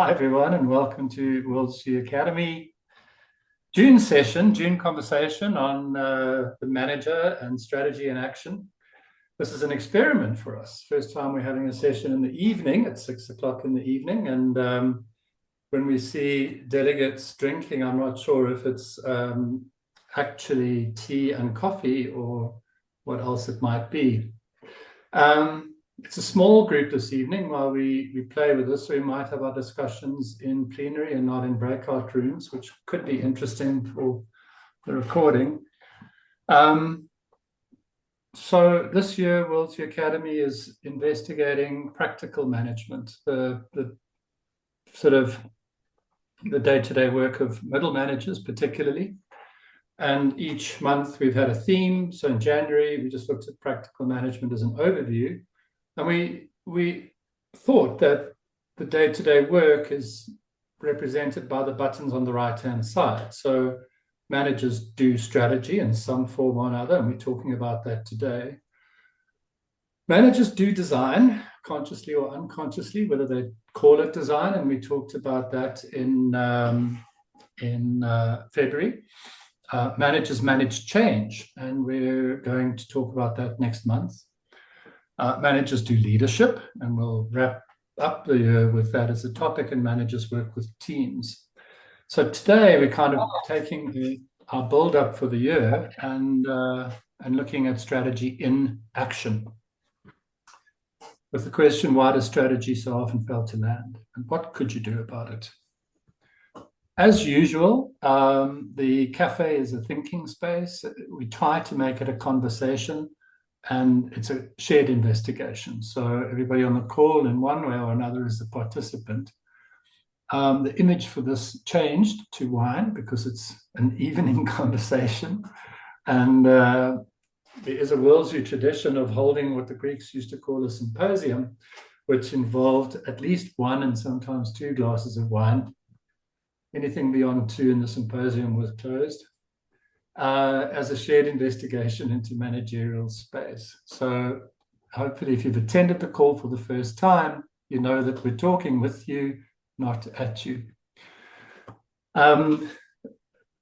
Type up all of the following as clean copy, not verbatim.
Hi, everyone, and welcome to WorldsView Academy June session, June conversation on the manager and strategy in action. This is an experiment for us. First time we're having a session in the evening at 6 o'clock in the evening. And when we see delegates drinking, I'm not sure if it's actually tea and coffee or what else it might be. It's a small group this evening while we play with this. So we might have our discussions in plenary and not in breakout rooms, which could be interesting for the recording. So this year, WorldsView Academy is investigating practical management, the sort of the day-to-day work of middle managers particularly. And each month we've had a theme. So in January, we just looked at practical management as an overview. And we thought that the day-to-day work is represented by the buttons on the right-hand side. So managers do strategy in some form or another, and we're talking about that today. Managers do design, consciously or unconsciously, whether they call it design, and we talked about that in February. Managers manage change, and we're going to talk about that next month. Managers do leadership, and we'll wrap up the year with that as a topic, and managers work with teams. So today we're kind of taking our build up for the year and looking at strategy in action. With the question, why does strategy so often fail to land? And what could you do about it? As usual, the Café is a thinking space. We try to make it a conversation, and it's a shared investigation. So everybody on the call in one way or another is a participant. The image for this changed to wine because it's an evening conversation. And there is a WorldsView tradition of holding what the Greeks used to call a symposium, which involved at least one and sometimes two glasses of wine. Anything beyond two in the symposium was closed. As a shared investigation into managerial space. So hopefully if you've attended the call for the first time, you know that we're talking with you, not at you.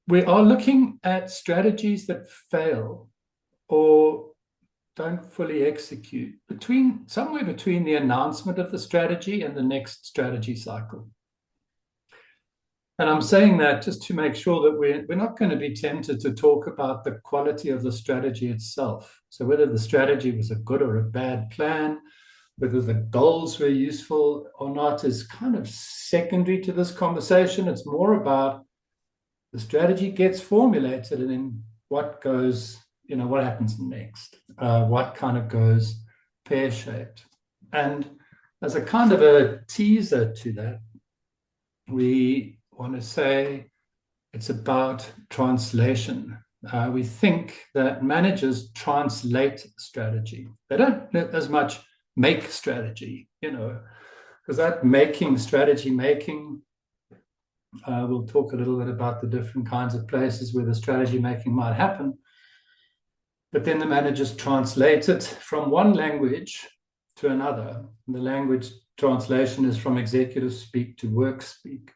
We are looking at strategies that fail or don't fully execute somewhere between the announcement of the strategy and the next strategy cycle. And I'm saying that just to make sure that we're not going to be tempted to talk about the quality of the strategy itself. So whether the strategy was a good or a bad plan, whether the goals were useful or not is kind of secondary to this conversation. It's more about the strategy gets formulated and then what goes, what happens next, what kind of goes pear-shaped. And as a kind of a teaser to that, we want to say it's about translation. We think that managers translate strategy. They don't as much make strategy, because that strategy making, we'll talk a little bit about the different kinds of places where the strategy making might happen. But then the managers translate it from one language to another. And the language translation is from executive speak to work speak.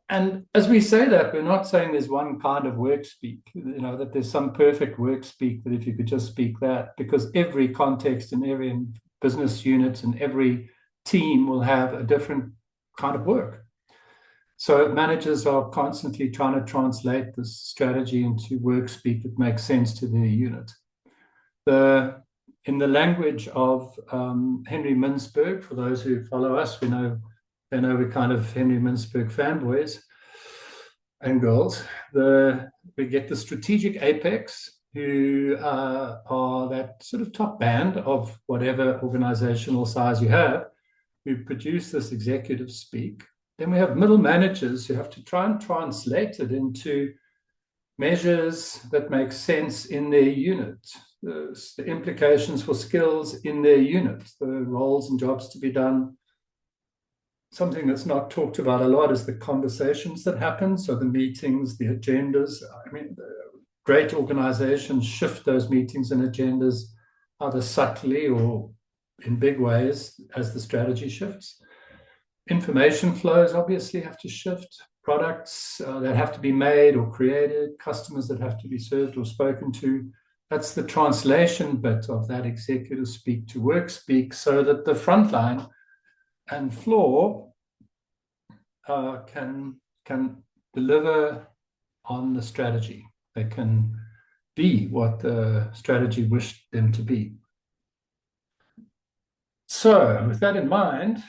And as we say that, we're not saying there's one kind of work speak, that there's some perfect work speak that if you could just speak that, because every context and every business unit and every team will have a different kind of work. So managers are constantly trying to translate this strategy into work speak that makes sense to their unit. In the language of Henry Mintzberg, for those who follow us, they know we're kind of Henry Mintzberg fanboys and girls. We get the strategic apex, who are that sort of top band of whatever organizational size you have. We produce this executive speak. Then we have middle managers who have to try and translate it into measures that make sense in their unit, the implications for skills in their unit, the roles and jobs to be done. Something that's not talked about a lot is the conversations that happen. So the meetings, the agendas. Great organizations shift those meetings and agendas either subtly or in big ways as the strategy shifts. Information flows obviously have to shift. Products that have to be made or created, customers that have to be served or spoken to. That's the translation bit of that executive speak to work speak, so that the frontline and floor can deliver on the strategy. They can be what the strategy wished them to be. So with that in mind,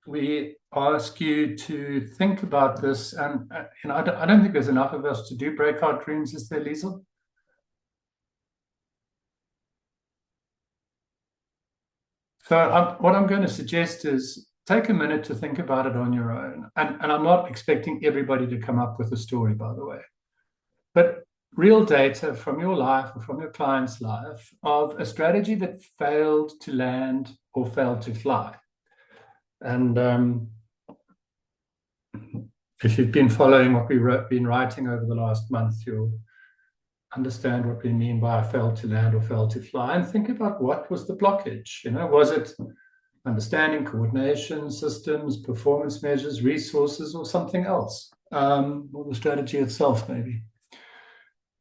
we ask you to think about this. And I don't think there's enough of us to do breakout rooms, is there, Liesel? So what I'm going to suggest is take a minute to think about it on your own. And I'm not expecting everybody to come up with a story, by the way. But real data from your life or from your client's life of a strategy that failed to land or failed to fly. And if you've been following what we've been writing over the last month, you'll understand what we mean by failed to land or failed to fly, and think about what was the blockage. Was it understanding, coordination, systems, performance measures, resources, or something else, or the strategy itself, maybe.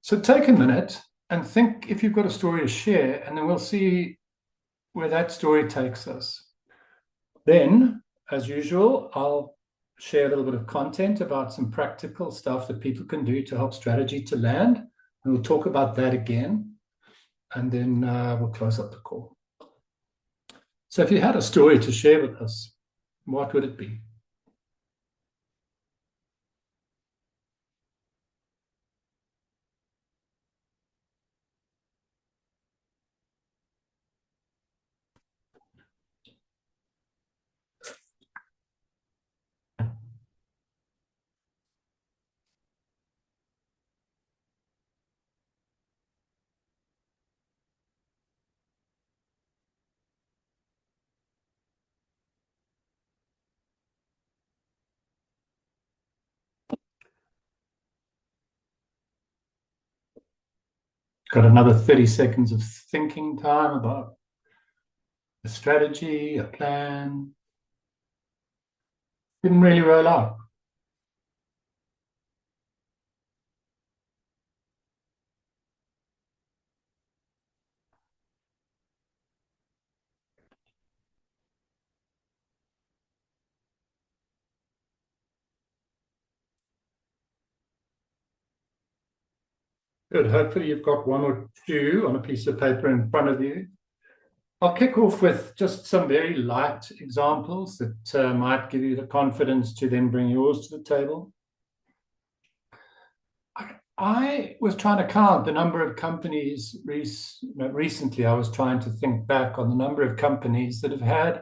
So take a minute and think if you've got a story to share, and then we'll see where that story takes us. Then, as usual, I'll share a little bit of content about some practical stuff that people can do to help strategy to land. And we'll talk about that again. And then we'll close up the call. So if you had a story to share with us, what would it be? Got another 30 seconds of thinking time about a strategy, a plan. Didn't really roll out. Good. Hopefully you've got one or two on a piece of paper in front of you. I'll kick off with just some very light examples that might give you the confidence to then bring yours to the table. I was trying to count the number of companies recently. I was trying to think back on the number of companies that have had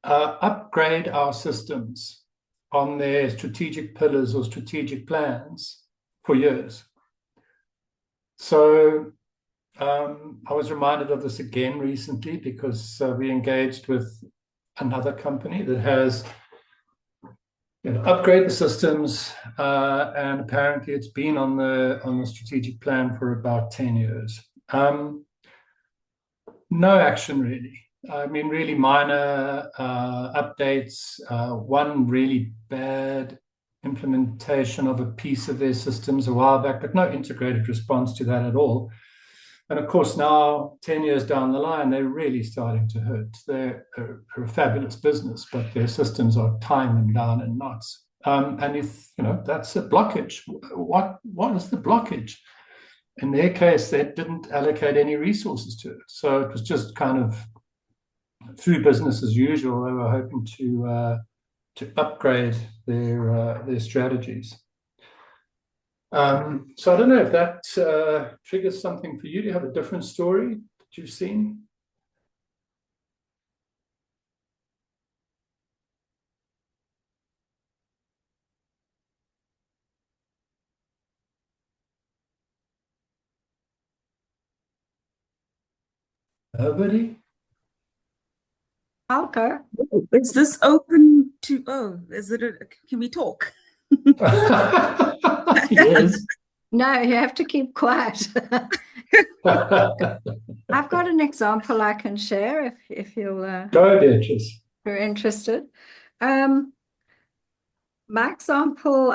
upgrade our systems on their strategic pillars or strategic plans for years. So I was reminded of this again recently because we engaged with another company that has upgrade the systems, and apparently it's been on the strategic plan for about 10 years. No action really. I mean, really minor updates. One really bad implementation of a piece of their systems a while back, but no integrated response to that at all. And of course, now 10 years down the line, they're really starting to hurt. They're a fabulous business, but their systems are tying them down in knots. And if that's a blockage, what is the blockage? In their case, they didn't allocate any resources to it, so it was just kind of through business as usual. They were hoping to upgrade their strategies. So I don't know if that triggers something for you. Do you have a different story that you've seen? Nobody? I'll go. Is this open to, can we talk? Yes. No, you have to keep quiet. I've got an example I can share if Go, Beatrice. you're interested. My example,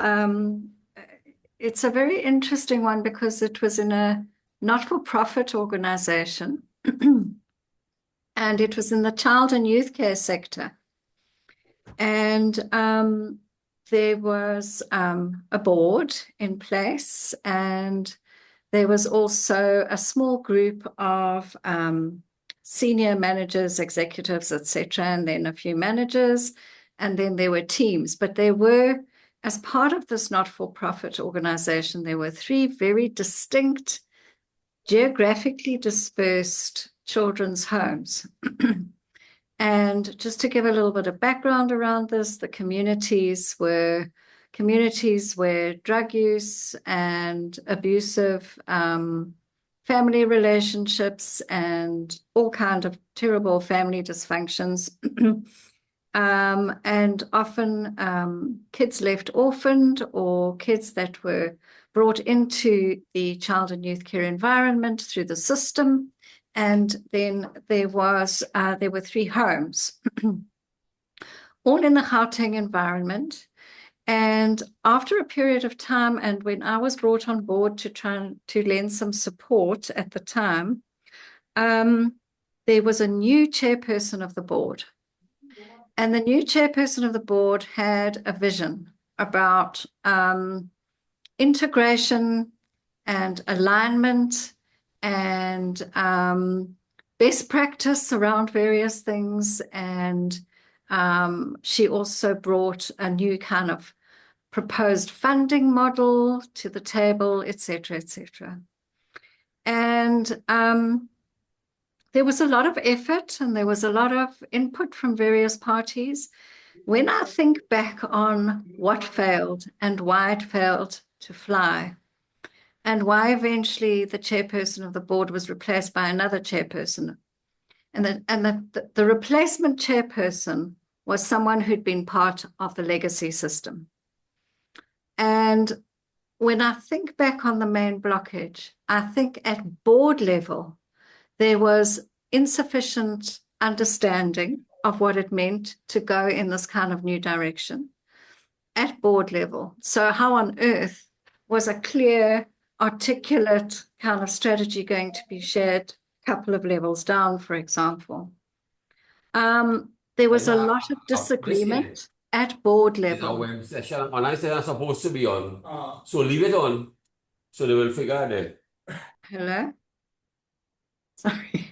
it's a very interesting one because it was in a not-for-profit organization, and it was in the child and youth care sector. And there was a board in place, and there was also a small group of senior managers, executives, etc., and then a few managers, and then there were teams. But there were, as part of this not-for-profit organization, there were 3 very distinct, geographically dispersed children's homes. And just to give a little bit of background around this, the communities were where drug use and abusive family relationships and all kinds of terrible family dysfunctions, and often kids left orphaned or kids that were brought into the child and youth care environment through the system. And then there were 3 homes, all in the Gauteng environment. And after a period of time, and when I was brought on board to try to lend some support at the time, there was a new chairperson of the board. And the new chairperson of the board had a vision about integration and alignment and best practice around various things. And she also brought a new kind of proposed funding model to the table, etc., etc. And there was a lot of effort and there was a lot of input from various parties. When I think back on what failed and why it failed to fly, and why eventually the chairperson of the board was replaced by another chairperson, and the replacement chairperson was someone who'd been part of the legacy system. And when I think back on the main blockage, I think at board level, there was insufficient understanding of what it meant to go in this kind of new direction at board level. So how on earth was a clear, articulate kind of strategy going to be shared a couple of levels down, for example? There was a lot of disagreement at board level. Our session, online session, supposed to be on. So leave it on, so they will figure it out. Hello? Sorry.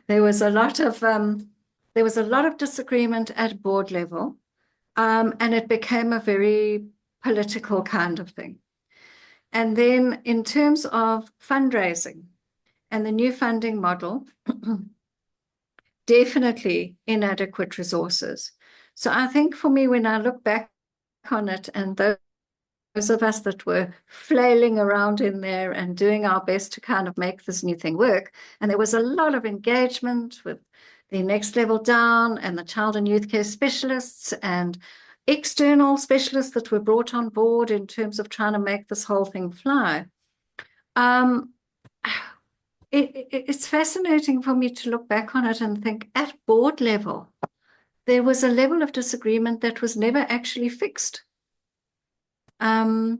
There was a lot of disagreement at board level, and it became a very political kind of thing. And then in terms of fundraising and the new funding model, definitely inadequate resources. So I think for me, when I look back on it, and those of us that were flailing around in there and doing our best to kind of make this new thing work, and there was a lot of engagement with the next level down and the child and youth care specialists and external specialists that were brought on board in terms of trying to make this whole thing fly. It's fascinating for me to look back on it and think at board level, there was a level of disagreement that was never actually fixed. And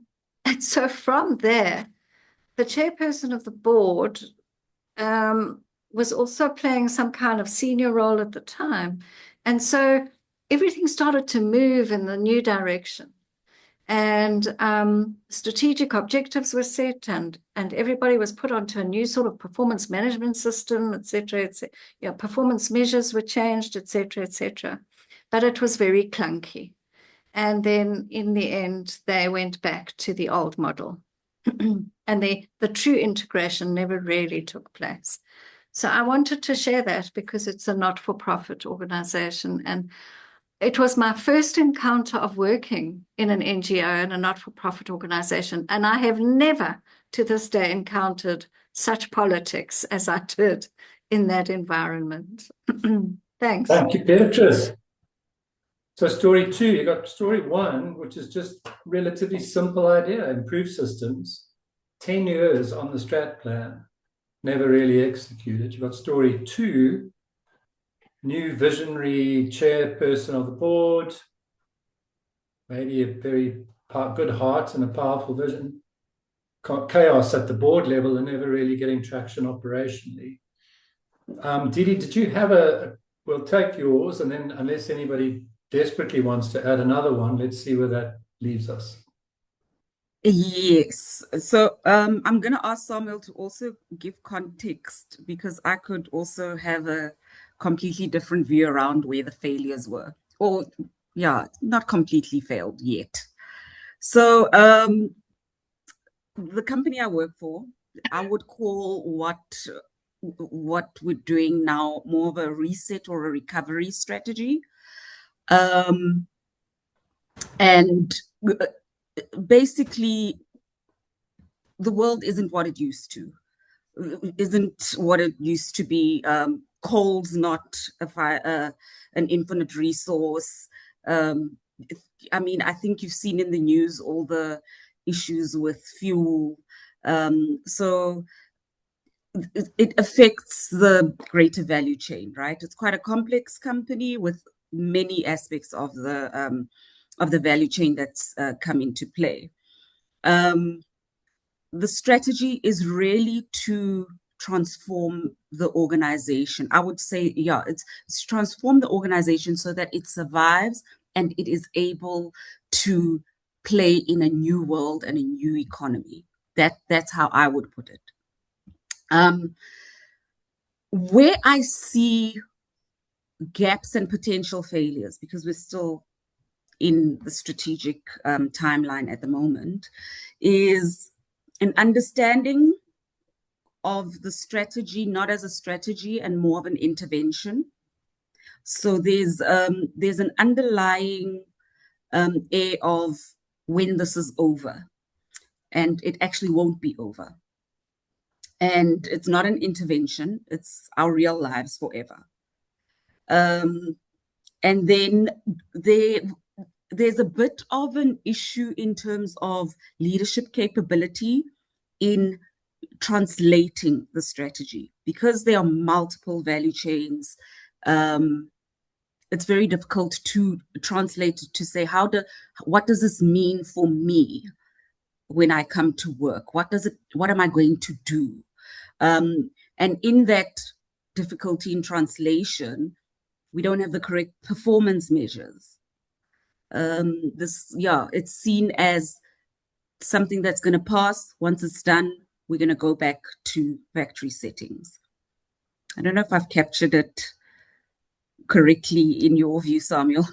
so from there, the chairperson of the board was also playing some kind of senior role at the time. And so everything started to move in the new direction. And strategic objectives were set, and everybody was put onto a new sort of performance management system, etc. Performance measures were changed, etc. But it was very clunky. And then in the end, they went back to the old model. And the true integration never really took place. So I wanted to share that because it's a not-for-profit organization. And it was my first encounter of working in an NGO and a not-for-profit organization. And I have never to this day encountered such politics as I did in that environment. Thanks. Thank you, Beatrice. So story 2, you got story 1, which is just relatively simple idea, improve systems. 10 years on the strat plan, never really executed. You've got story 2, new visionary chairperson of the board, maybe a very good heart and a powerful vision. Chaos at the board level and never really getting traction operationally. Didi, did you have we'll take yours, and then unless anybody desperately wants to add another one, let's see where that leaves us. Yes. So I'm going to ask Samuel to also give context, because I could also have a completely different view around where the failures were. Or, yeah, not completely failed yet. So the company I work for, I would call what we're doing now more of a reset or a recovery strategy. And basically, the world isn't what it used to. Isn't what it used to be. Coal's not an infinite resource. I mean, I think you've seen in the news all the issues with fuel. So it affects the greater value chain, right? It's quite a complex company with many aspects of the value chain that's come into play. The strategy is really to transform the organization. I would say, yeah, it's transform the organization so that it survives and it is able to play in a new world and a new economy. That's how I would put it. Where I see gaps and potential failures, because we're still in the strategic timeline at the moment, is an understanding of the strategy not as a strategy and more of an intervention. So there's an underlying air of when this is over, and it actually won't be over. And it's not an intervention, it's our real lives forever. And then there's a bit of an issue in terms of leadership capability in translating the strategy, because there are multiple value chains. It's very difficult to translate it to say, what does this mean for me when I come to work? What am I going to do? And in that difficulty in translation, we don't have the correct performance measures. It's seen as something that's going to pass. Once it's done, we're going to go back to factory settings. I don't know if I've captured it correctly in your view, Samuel.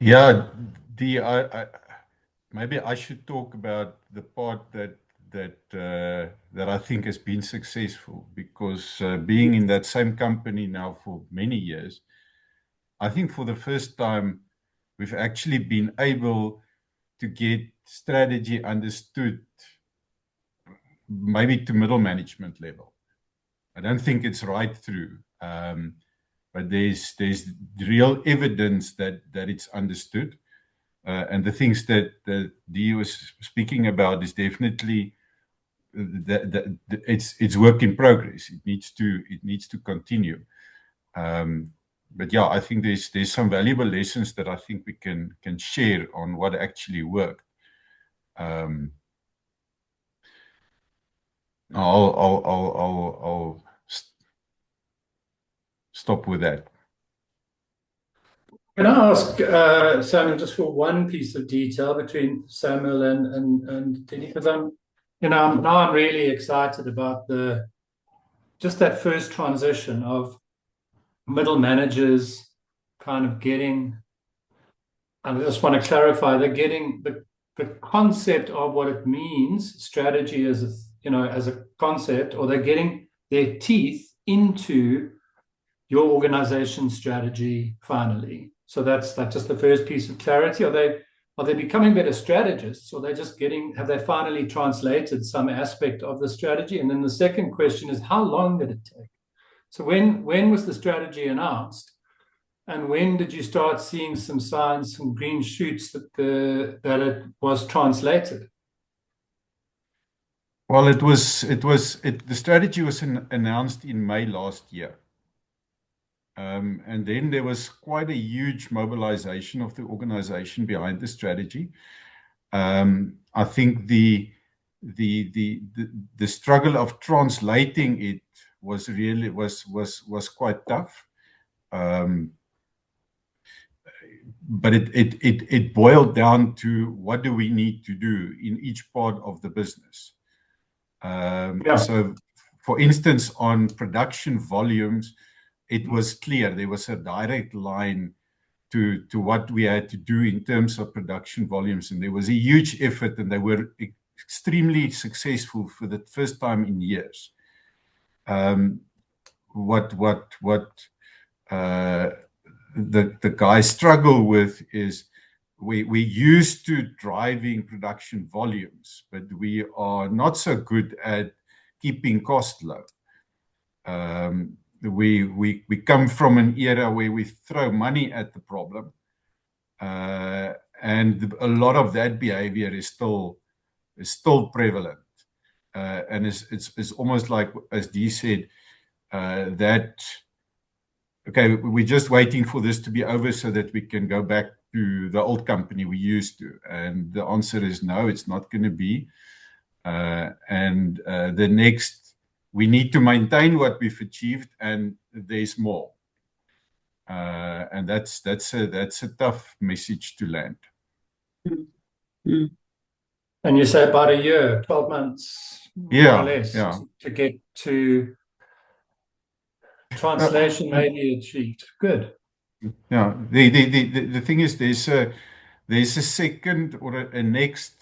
Yeah, maybe I should talk about the part that I think has been successful, because being in that same company now for many years, I think for the first time we've actually been able to get strategy understood, maybe to middle management level. I don't think it's right through, but there's real evidence that it's understood. And the things that Dee was speaking about is definitely that it's work in progress. It needs to continue. But yeah, I think there's some valuable lessons that I think we can share on what actually worked. I'll stop with that. Can I ask Samuel just for one piece of detail between Samuel and Didi, because I'm really excited about just that first transition of middle managers kind of getting, and I just want to clarify, they're getting the concept of what it means, strategy as a concept, or they're getting their teeth into your organization strategy finally. So that's just the first piece of clarity. Are they becoming better strategists, or have they finally translated some aspect of the strategy? And then the second question is, how long did it take? So when was the strategy announced, and when did you start seeing some signs, some green shoots that it was translated? Well, the strategy was announced in May last year. And then there was quite a huge mobilization of the organization behind the strategy. I think the struggle of translating it was really quite tough. But it boiled down to what do we need to do in each part of the business. So, for instance, on production volumes, it was clear there was a direct line to what we had to do in terms of production volumes, and there was a huge effort, and they were extremely successful for the first time in years. What the guys struggle with is we're used to driving production volumes, but we are not so good at keeping costs low. We come from an era where we throw money at the problem, and a lot of that behavior is still prevalent, and it's almost like, as Dee said, that okay, we're just waiting for this to be over so that we can go back to the old company we used to, and the answer is no, it's not going to be. And the next, we need to maintain what we've achieved, and there's more. And that's a tough message to land. Mm. And you say about a year, 12 months, more or less, to get to translation may be achieved. Good. Yeah. The thing is, there's a second or a next.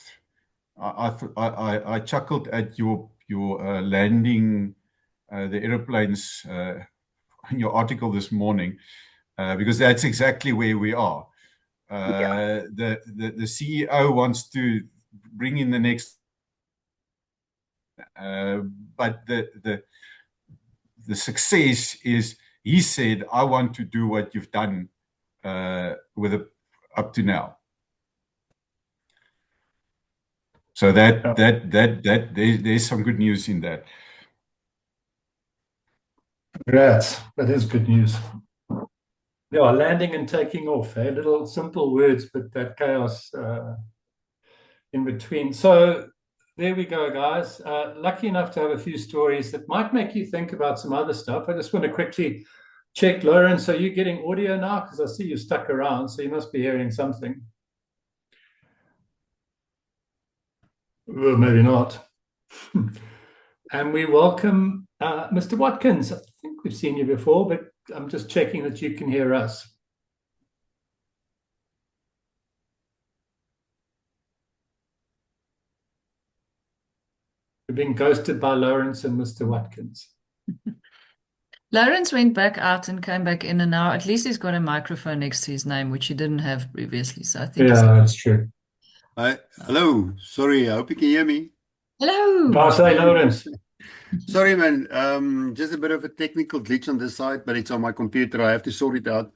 I chuckled at your landing the aeroplanes in your article this morning, because that's exactly where we are. The CEO wants to bring in the next, but the success is, he said, I want to do what you've done up to now. So there's some good news in that. Congrats. That is good news. Yeah, landing and taking off. Little simple words, but that chaos in between. So there we go, guys. Lucky enough to have a few stories that might make you think about some other stuff. I just want to quickly check, Lawrence, are you getting audio now? Because I see you stuck around, so you must be hearing something. Well, maybe not. And we welcome Mr. Watkins. I think we've seen you before, but I'm just checking that you can hear us. We've been ghosted by Lawrence and Mr. Watkins. Lawrence went back out and came back in, and now at least he's got a microphone next to his name, which he didn't have previously. So I think that's true. Hello. Sorry, I hope you can hear me. Hello. Say, Lawrence. Sorry, man. Just a bit of a technical glitch on this side, but it's on my computer. I have to sort it out.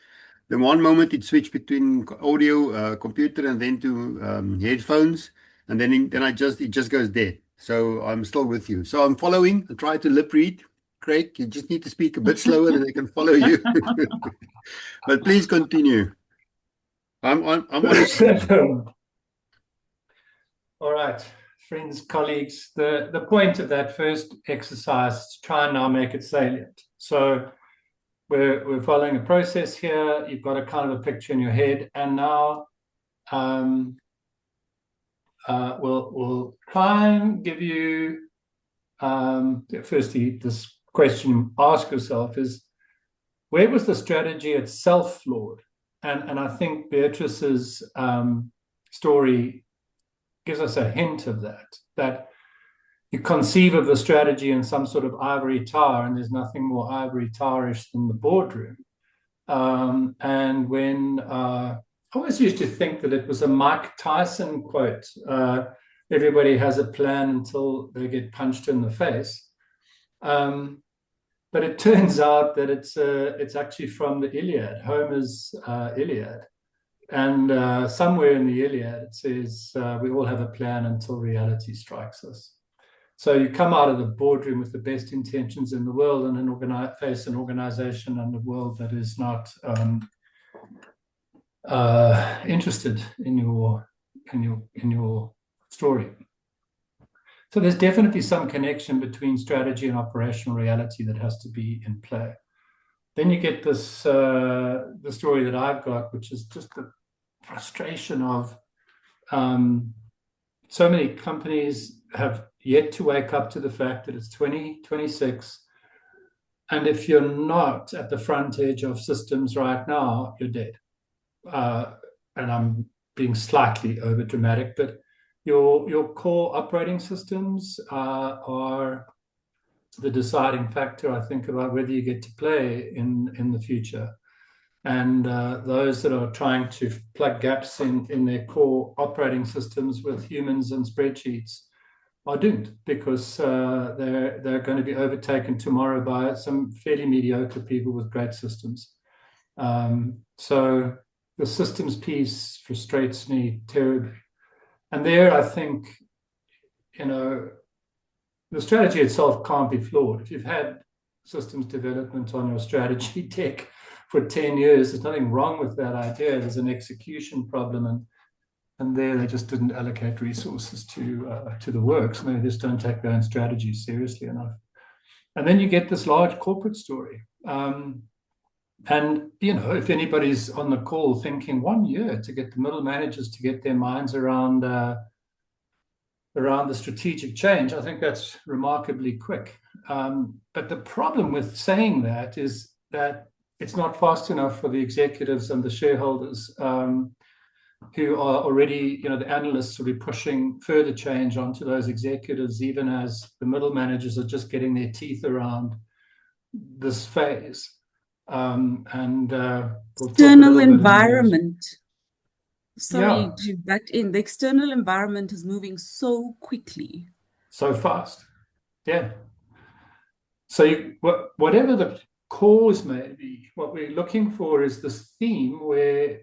The one moment it switched between audio, computer, and then to headphones, and then it just goes dead. So I'm still with you. So I'm following. I try to lip read. Craig, you just need to speak a bit slower, and I can follow you. But please continue. I'm on. All right, friends, colleagues. The point of that first exercise is to try and now make it salient. So we're following a process here. You've got a kind of a picture in your head, and now we'll try and give you. Firstly, this question you ask yourself is, where was the strategy itself flawed? And I think Beatrice's story gives us a hint of that you conceive of the strategy in some sort of ivory tower, and there's nothing more ivory towerish than the boardroom. And when I always used to think that it was a Mike Tyson quote, everybody has a plan until they get punched in the face. But it turns out that it's actually from the Iliad, Homer's Iliad. And somewhere in the Iliad, it says, we all have a plan until reality strikes us. So you come out of the boardroom with the best intentions in the world and face an organization and a world that is not interested in your story. So there's definitely some connection between strategy and operational reality that has to be in play. Then you get this the story that I've got, which is just the frustration of so many companies have yet to wake up to the fact that it's 2026. And if you're not at the front edge of systems right now, you're dead. And I'm being slightly over dramatic, but your core operating systems are the deciding factor, I think, about whether you get to play in the future. And those that are trying to plug gaps in their core operating systems with humans and spreadsheets are doomed, because they're going to be overtaken tomorrow by some fairly mediocre people with great systems. So the systems piece frustrates me terribly. And there, I think, the strategy itself can't be flawed. If you've had systems development on your strategy deck for 10 years, there's nothing wrong with that idea. There's an execution problem, and there they just didn't allocate resources to the work. So they just don't take their own strategy seriously enough. And then you get this large corporate story. And, if anybody's on the call thinking 1 year to get the middle managers to get their minds around the strategic change, I think that's remarkably quick. But the problem with saying that is that it's not fast enough for the executives and the shareholders who are already, the analysts will be pushing further change onto those executives, even as the middle managers are just getting their teeth around this phase. External environment. Sorry Yeah. to butt in. The external environment is moving so quickly. So fast. Yeah. So whatever the cause may be, what we're looking for is this theme where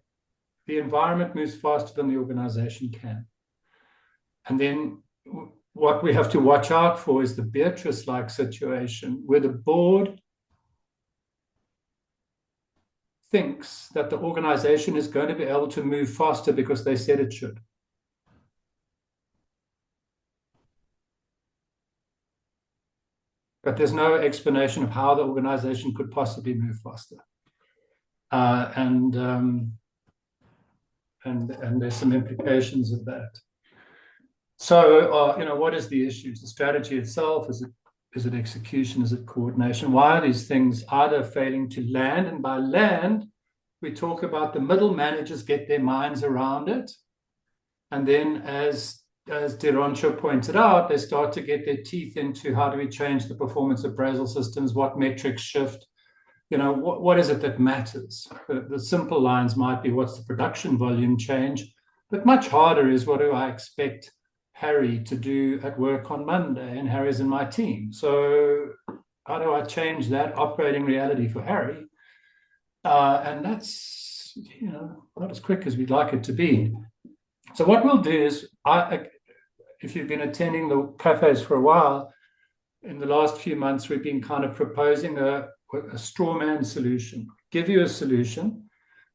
the environment moves faster than the organization can. And then what we have to watch out for is the Beatrice-like situation where the board thinks that the organization is going to be able to move faster because they said it should. But there's no explanation of how the organization could possibly move faster. And there's some implications of that. So, what is the issues? The strategy itself, is it execution? Is it coordination? Why are these things either failing to land? And by land, we talk about the middle managers get their minds around it. And then as Deroncho pointed out, they start to get their teeth into how do we change the performance appraisal systems, what metrics shift, what is it that matters? The simple lines might be what's the production volume change, but much harder is what do I expect Harry to do at work on Monday, and Harry's in my team. So how do I change that operating reality for Harry? And that's, not as quick as we'd like it to be. So what we'll do is, if you've been attending the cafes for a while, in the last few months, we've been kind of proposing a straw man solution, give you a solution,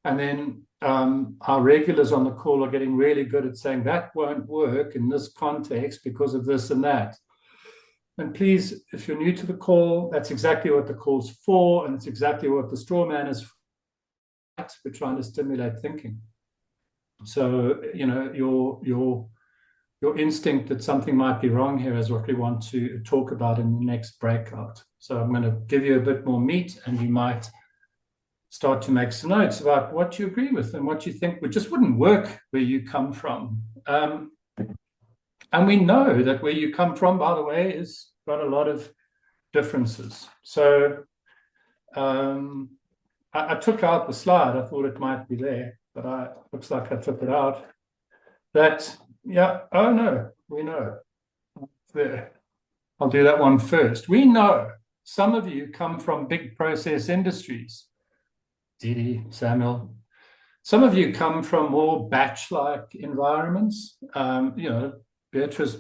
and then our regulars on the call are getting really good at saying that won't work in this context because of this and that. And please, if you're new to the call, that's exactly what the call's for, and it's exactly what the straw man is for. We're trying to stimulate thinking. So, your instinct that something might be wrong here is what we want to talk about in the next breakout. So I'm going to give you a bit more meat, and you might start to make some notes about what you agree with and what you think just wouldn't work where you come from. And we know that where you come from, by the way, has got a lot of differences. So I took out the slide. I thought it might be there, but looks like I took it out. We know. There. I'll do that one first. We know some of you come from big process industries. Didi, Samuel. Some of you come from more batch-like environments. Beatrice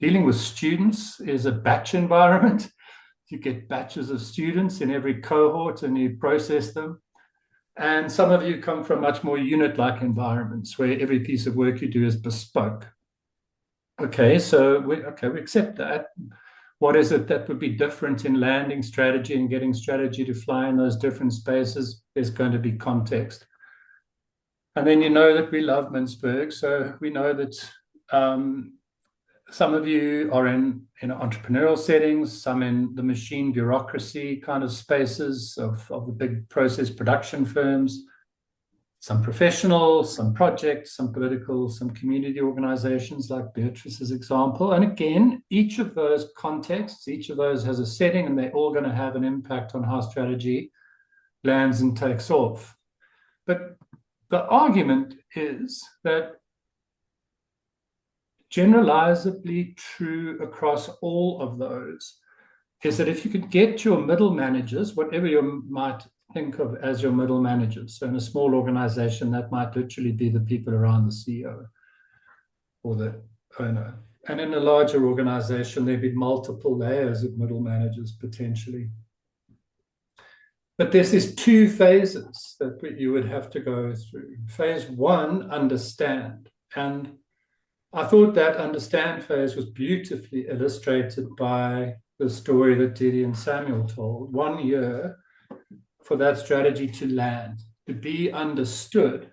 Dealing with students is a batch environment. You get batches of students in every cohort and you process them. And some of you come from much more unit-like environments where every piece of work you do is bespoke. Okay, so we accept that. What is it that would be different in landing strategy and getting strategy to fly in those different spaces? There's going to be context. And then you know that we love Mintzberg, so we know that some of you are in entrepreneurial settings, some in the machine bureaucracy kind of spaces of the big process production firms, some professional, some project, some political, some community organizations like Beatrice's example. And again, each of those contexts, each of those has a setting and they're all going to have an impact on how strategy lands and takes off. But the argument is that generalizably true across all of those is that if you could get your middle managers, whatever you might think of as your middle managers. So in a small organization, that might literally be the people around the CEO or the owner. And in a larger organization, there'd be multiple layers of middle managers potentially. But there's these two phases that you would have to go through. Phase one, understand. And I thought that understand phase was beautifully illustrated by the story that Didi and Samuel told. 1 year for that strategy to land, to be understood.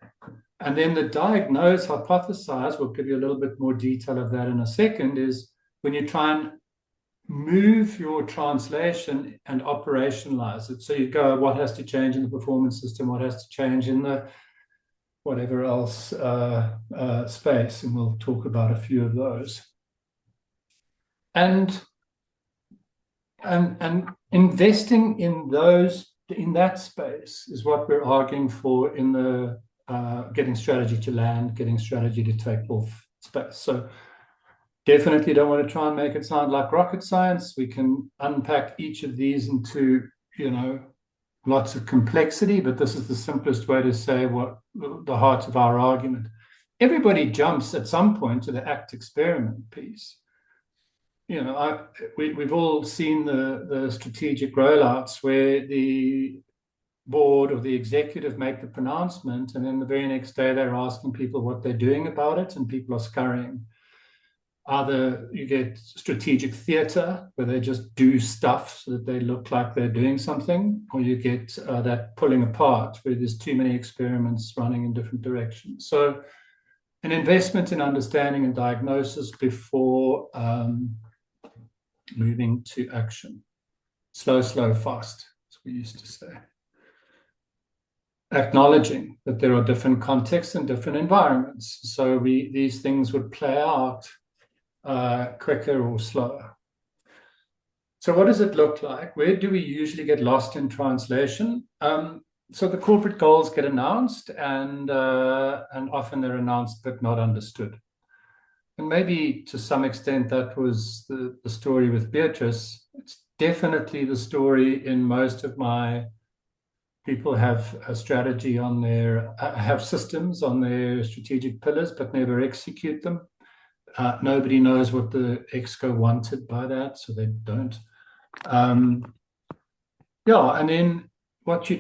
And then the diagnose, hypothesize, we'll give you a little bit more detail of that in a second, is when you try and move your translation and operationalize it. So you go, what has to change in the performance system? What has to change in the whatever else space? And we'll talk about a few of those. And investing in those, in that space is what we're arguing for in the getting strategy to land, getting strategy to take off space. So definitely don't want to try and make it sound like rocket science. We can unpack each of these into, lots of complexity, but this is the simplest way to say what the heart of our argument. Everybody jumps at some point to the act experiment piece. We've all seen the strategic rollouts where the board or the executive make the pronouncement, and then the very next day they're asking people what they're doing about it, and people are scurrying. Either you get strategic theater, where they just do stuff so that they look like they're doing something, or you get that pulling apart, where there's too many experiments running in different directions. So an investment in understanding and diagnosis before moving to action. Slow, fast, as we used to say. Acknowledging that there are different contexts and different environments. So these things would play out quicker or slower. So what does it look like? Where do we usually get lost in translation? So the corporate goals get announced, and often they're announced but not understood. And maybe to some extent that was the story with Beatrice. It's definitely the story in most of my people have a strategy on their, have systems on their strategic pillars, but never execute them. Nobody knows what the exco wanted by that, so they don't. And then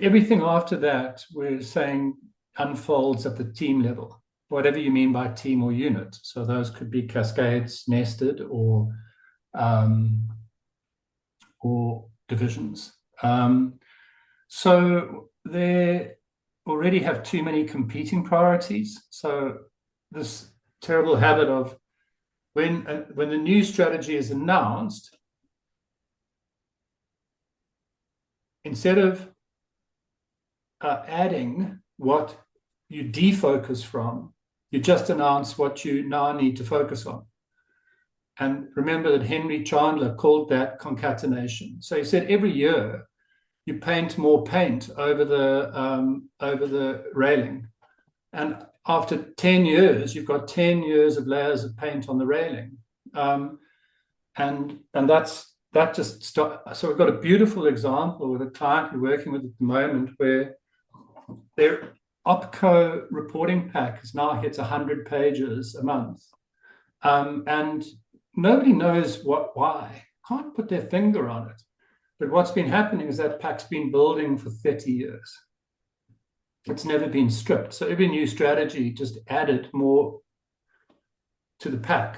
everything after that, we're saying unfolds at the team level, whatever you mean by team or unit. So those could be cascades, nested, or divisions. So they already have too many competing priorities. So this terrible habit of when the new strategy is announced, instead of adding what you defocus from, you just announce what you now need to focus on. And remember that Henry Chandler called that concatenation. So he said every year you paint more paint over the railing, and after 10 years you've got 10 years of layers of paint on the railing, and that just stopped. So we've got a beautiful example with a client we're working with at the moment where their OPCO reporting pack has now hit 100 pages a month, and nobody knows why. Can't put their finger on it. But what's been happening is that pack's been building for 30 years. It's never been stripped. So every new strategy just added more to the pack.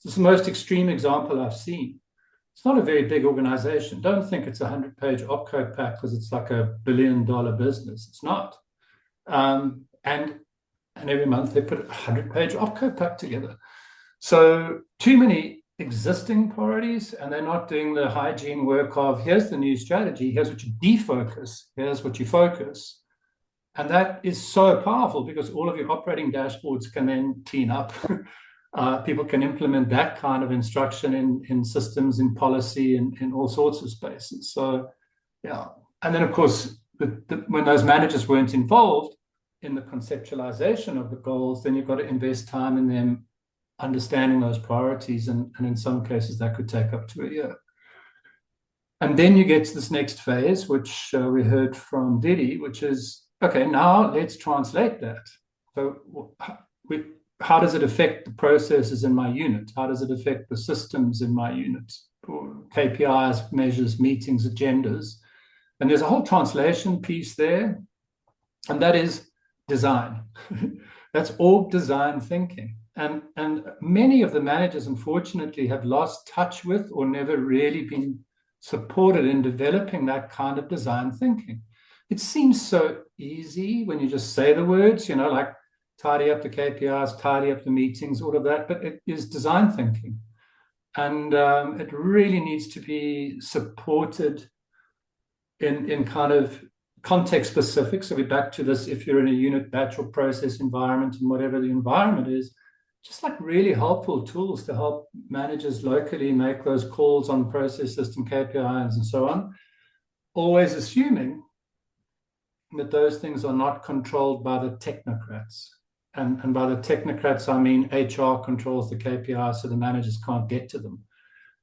It's the most extreme example I've seen. It's not a very big organization. Don't think it's a 100-page opco pack because it's like $1 billion business. It's not. And every month they put a 100-page opco pack together. So too many existing priorities, and they're not doing the hygiene work of here's the new strategy, here's what you defocus, here's what you focus. And that is so powerful because all of your operating dashboards can then clean up. People can implement that kind of instruction in systems, in policy, in all sorts of spaces. So, yeah. And then, of course, when those managers weren't involved in the conceptualization of the goals, then you've got to invest time in them understanding those priorities. And in some cases, that could take up to a year. And then you get to this next phase, which we heard from Didi, which is, okay, now let's translate that. So how does it affect the processes in my unit? How does it affect the systems in my unit? KPIs, measures, meetings, agendas. And there's a whole translation piece there. And that is design. That's all design thinking. And many of the managers, unfortunately, have lost touch with or never really been supported in developing that kind of design thinking. It seems so easy when you just say the words, like tidy up the KPIs, tidy up the meetings, all of that, but it is design thinking. And it really needs to be supported in kind of context specific. So we're back to this, if you're in a unit, batch or process environment and whatever the environment is, just like really helpful tools to help managers locally make those calls on process system KPIs and so on, always assuming that those things are not controlled by the technocrats. And by the technocrats, I mean HR controls the KPIs so the managers can't get to them.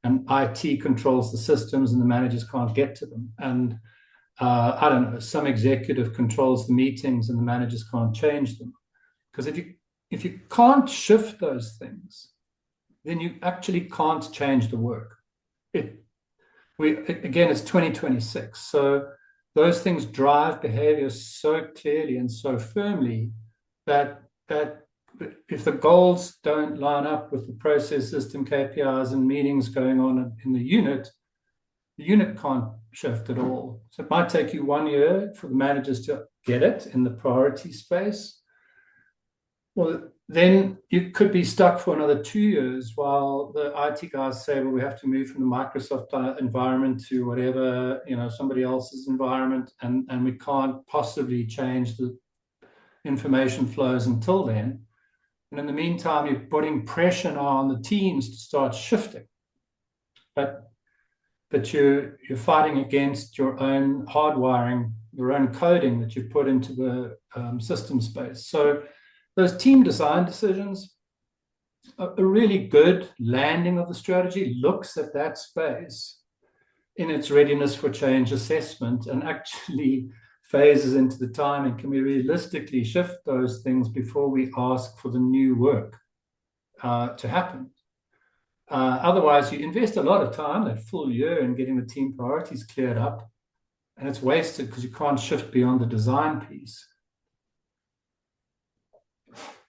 And IT controls the systems and the managers can't get to them. And I don't know, some executive controls the meetings and the managers can't change them. Because if you can't shift those things, then you actually can't change the work. Again, it's 2026. So those things drive behavior so clearly and so firmly that if the goals don't line up with the process system KPIs and meetings going on in the unit can't shift at all. So it might take you 1 year for the managers to get it in the priority space. Well, then you could be stuck for another 2 years while the IT guys say, well, we have to move from the Microsoft environment to whatever, somebody else's environment, and we can't possibly change the information flows until then. And in the meantime, you're putting pressure now on the teams to start shifting. But you're fighting against your own hardwiring, your own coding that you've put into the system space. So those team design decisions, a really good landing of the strategy looks at that space in its readiness for change assessment and actually phases into the timing. Can we realistically shift those things before we ask for the new work to happen? Otherwise, you invest a lot of time, that full year, in getting the team priorities cleared up, and it's wasted because you can't shift beyond the design piece.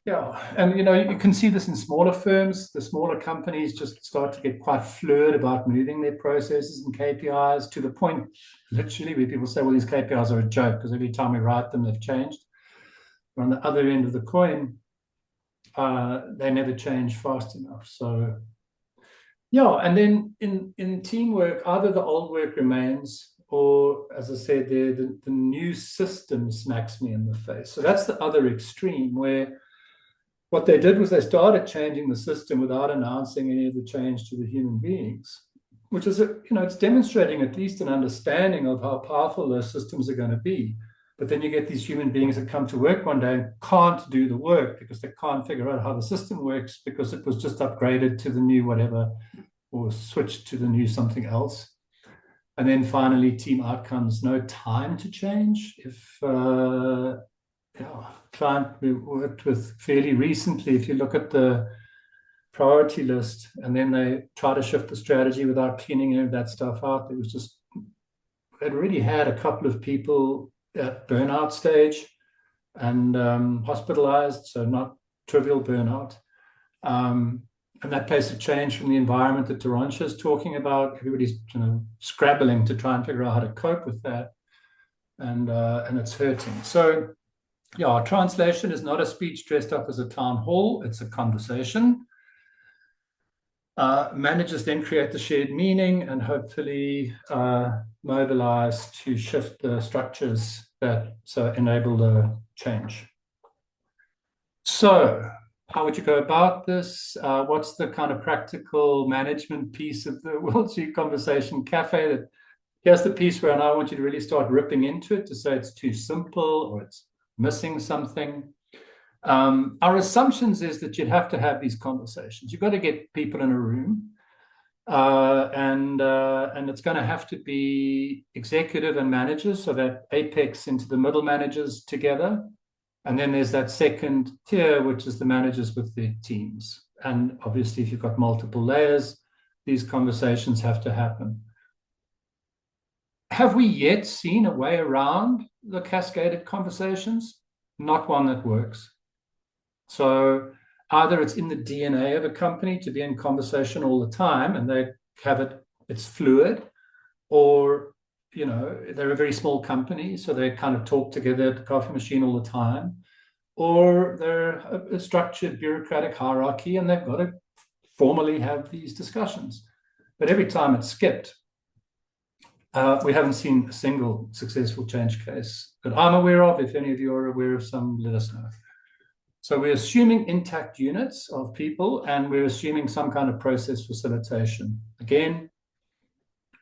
Yeah, and you can see this in smaller firms. The smaller companies just start to get quite fluid about moving their processes and KPIs to the point, literally, where people say, well, these KPIs are a joke because every time we write them, they've changed. But on the other end of the coin, they never change fast enough. So, yeah, and then in teamwork, either the old work remains, or, as I said, the new system smacks me in the face. So that's the other extreme, where what they did was they started changing the system without announcing any of the change to the human beings, which is, it's demonstrating at least an understanding of how powerful those systems are going to be. But then you get these human beings that come to work one day and can't do the work because they can't figure out how the system works because it was just upgraded to the new whatever or switched to the new something else. And then finally, team outcomes, no time to change. If client we worked with fairly recently, if you look at the priority list, and then they try to shift the strategy without cleaning any of that stuff out. It was just, they'd already had a couple of people at burnout stage and hospitalized, so not trivial burnout. And that pace of change from the environment that Tarancha is talking about, everybody's scrabbling to try and figure out how to cope with that, and it's hurting. So yeah, our translation is not a speech dressed up as a town hall, it's a conversation. Managers then create the shared meaning and hopefully mobilize to shift the structures that enable the change. So how would you go about this? What's the kind of practical management piece of the WorldsView Conversation Café? Here's the piece where I want you to really start ripping into it to say it's too simple or it's missing something. Our assumptions is that you'd have to have these conversations. You've got to get people in a room, and it's going to have to be executive and managers, so that apex into the middle managers together. And then there's that second tier, which is the managers with their teams. And obviously, if you've got multiple layers, these conversations have to happen. Have we yet seen a way around the cascaded conversations? Not one that works. So either it's in the DNA of a company to be in conversation all the time and they have it, it's fluid, or, they're a very small company, so they kind of talk together at the coffee machine all the time, or they're a structured bureaucratic hierarchy and they've got to formally have these discussions. But every time it's skipped, we haven't seen a single successful change case that I'm aware of. If any of you are aware of some, let us know. So we're assuming intact units of people, and we're assuming some kind of process facilitation. Again,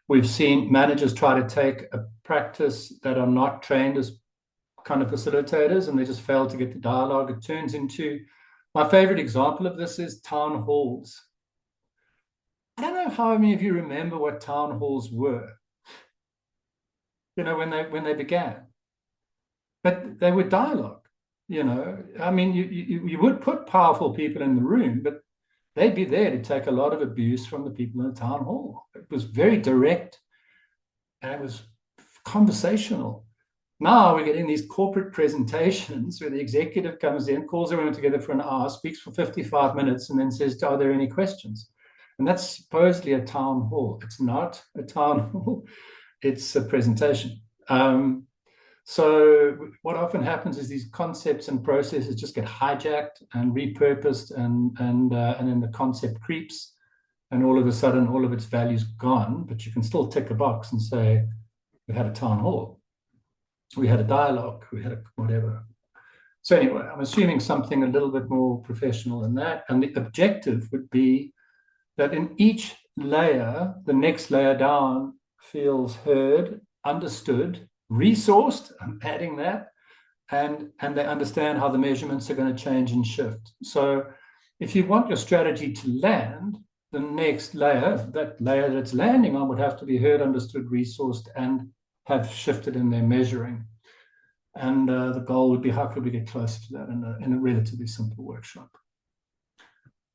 we've seen managers try to take a practice that are not trained as kind of facilitators, and they just fail to get the dialogue. It turns into, my favorite example of this is town halls. I don't know how many of you remember what town halls were, when they began, but they were dialogue. I mean, you would put powerful people in the room, but they'd be there to take a lot of abuse from the people in the town hall. It was very direct and it was conversational. Now we're getting these corporate presentations where the executive comes in, calls everyone together for an hour, speaks for 55 minutes, and then says, are there any questions? And that's supposedly a town hall. It's not a town hall. It's a presentation. So what often happens is these concepts and processes just get hijacked and repurposed, and then the concept creeps, and all of a sudden all of its value's gone, but you can still tick a box and say, we had a town hall, we had a dialogue, we had a whatever. So anyway, I'm assuming something a little bit more professional than that. And the objective would be that in each layer, the next layer down feels heard, understood, resourced, I'm adding that, and they understand how the measurements are going to change and shift. So if you want your strategy to land, the next layer, that layer that's landing on, would have to be heard, understood, resourced, and have shifted in their measuring. And the goal would be, how could we get closer to that in a relatively simple workshop?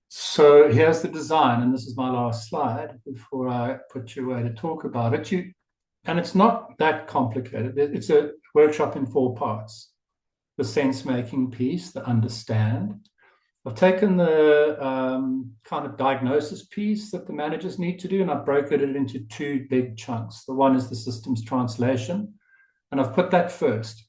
So here's the design, and this is my last slide before I put you away to talk about it. And it's not that complicated. It's a workshop in 4 parts. The sense-making piece, the understand. I've taken the kind of diagnosis piece that the managers need to do, and I've broken it into 2 big chunks. The one is the systems translation, and I've put that first.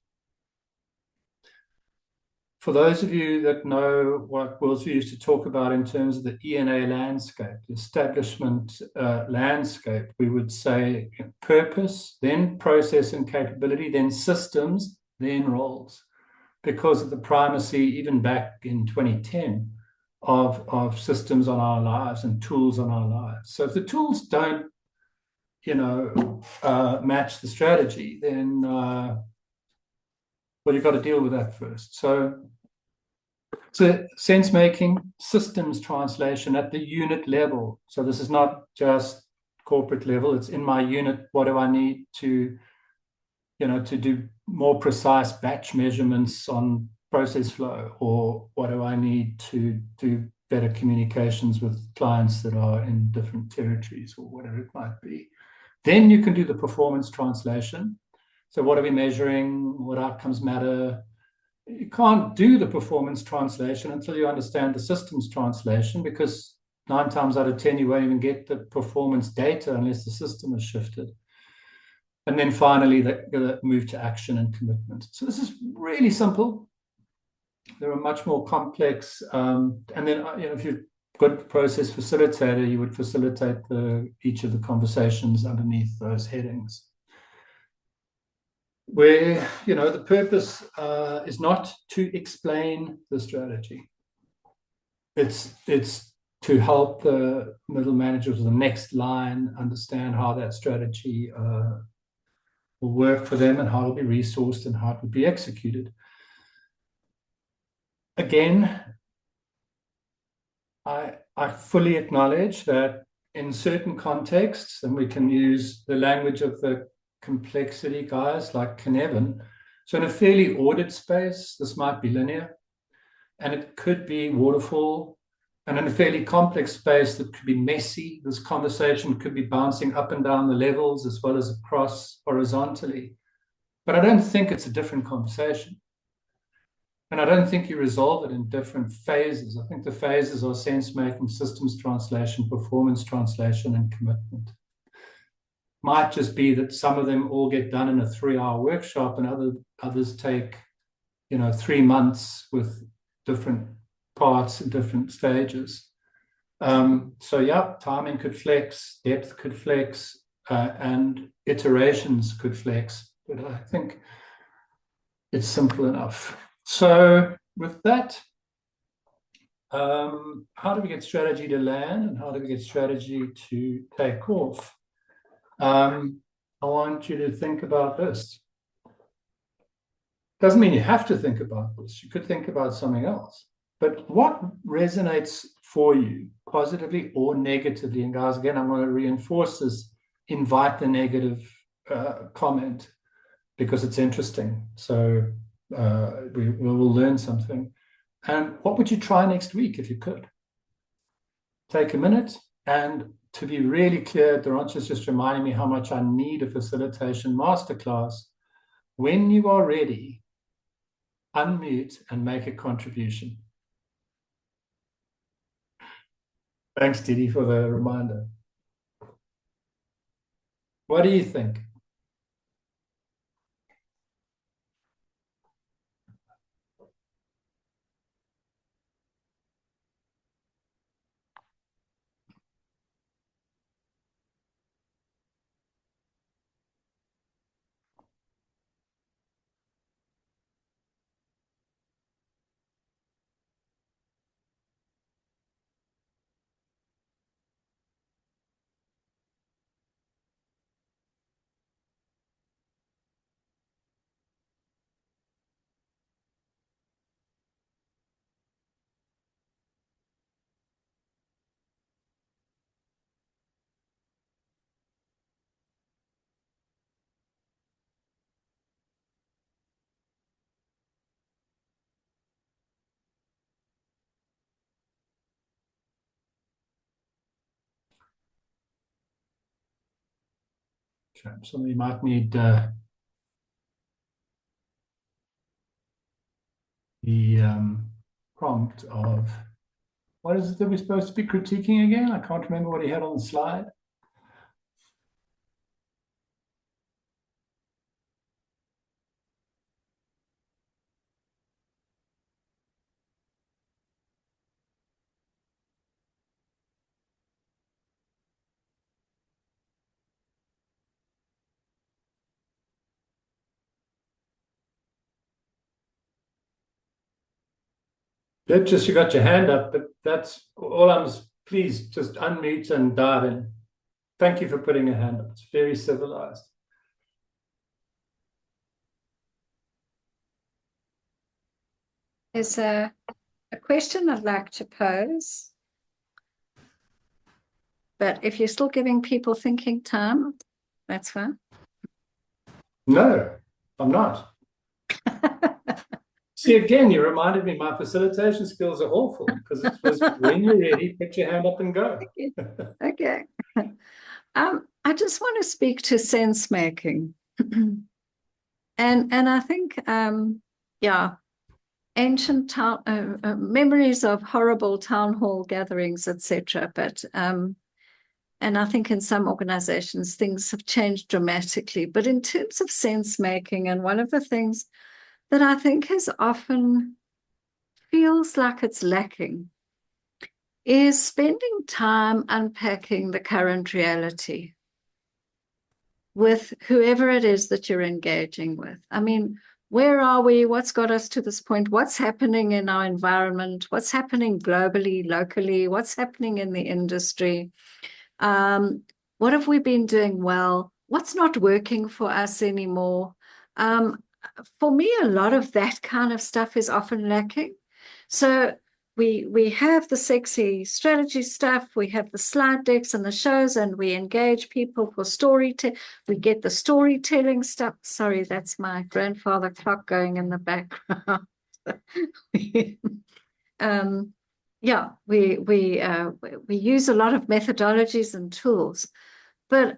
For those of you that know what WorldsView used to talk about in terms of the ENA landscape, the establishment landscape, we would say purpose, then process and capability, then systems, then roles, because of the primacy, even back in 2010, of systems on our lives and tools on our lives. So if the tools don't, match the strategy, then, well, you've got to deal with that first. So sense making, systems translation at the unit level. So this is not just corporate level. It's in my unit. What do I need to do more precise batch measurements on process flow? Or what do I need to do better communications with clients that are in different territories or whatever it might be. Then you can do the performance translation. So what are we measuring? What outcomes matter? You can't do the performance translation until you understand the systems translation, because 9 times out of 10, you won't even get the performance data unless the system is shifted. And then finally, the move to action and commitment. So this is really simple. There are much more complex. And then, if you've got a process facilitator, you would facilitate each of the conversations underneath those headings. Where, the purpose is not to explain the strategy. It's to help the middle managers of the next line understand how that strategy will work for them and how it will be resourced and how it will be executed. Again, I fully acknowledge that in certain contexts, and we can use the language of the complexity guys like Kneven. So in a fairly ordered space, this might be linear, and it could be waterfall. And in a fairly complex space, that could be messy. This conversation could be bouncing up and down the levels as well as across horizontally. But I don't think it's a different conversation. And I don't think you resolve it in different phases. I think the phases are sense-making, systems translation, performance translation, and commitment. Might just be that some of them all get done in a 3-hour workshop, and others take, 3 months with different parts and different stages. So yeah, timing could flex, depth could flex, and iterations could flex. But I think it's simple enough. So with that, how do we get strategy to land, and how do we get strategy to take off? I want you to think about this. Doesn't mean you have to think about this. You could think about something else. But what resonates for you, positively or negatively? And guys, again, I'm going to reinforce this. Invite the negative comment, because it's interesting. So we will learn something. And what would you try next week if you could? Take a minute. And to be really clear, Doroncha's just reminding me how much I need a facilitation masterclass. When you are ready, unmute and make a contribution. Thanks, Didi, for the reminder. What do you think? Somebody might need the prompt of, what is it that we're supposed to be critiquing again? I can't remember what he had on the slide. Just, you got your hand up, but that's all. Please just unmute and dive in. Thank you for putting your hand up. It's very civilized. There's a question I'd like to pose, but if you're still giving people thinking time, that's fine. No, I'm not. See, again, you reminded me my facilitation skills are awful because it was when you're ready, put your hand up and go. Okay. I just want to speak to sense making. And I think, ancient town memories of horrible town hall gatherings, etc. But and I think in some organizations things have changed dramatically. But in terms of sense making, and one of the things that I think is often feels like it's lacking is spending time unpacking the current reality with whoever it is that you're engaging with. I mean, where are we? What's got us to this point? What's happening in our environment? What's happening globally, locally? What's happening in the industry? What have we been doing well? What's not working for us anymore? For me, a lot of that kind of stuff is often lacking. So we have the sexy strategy stuff, we have the slide decks and the shows, and we engage people for storytelling. We get the storytelling stuff. Sorry, that's my grandfather clock going in the background. We use a lot of methodologies and tools, but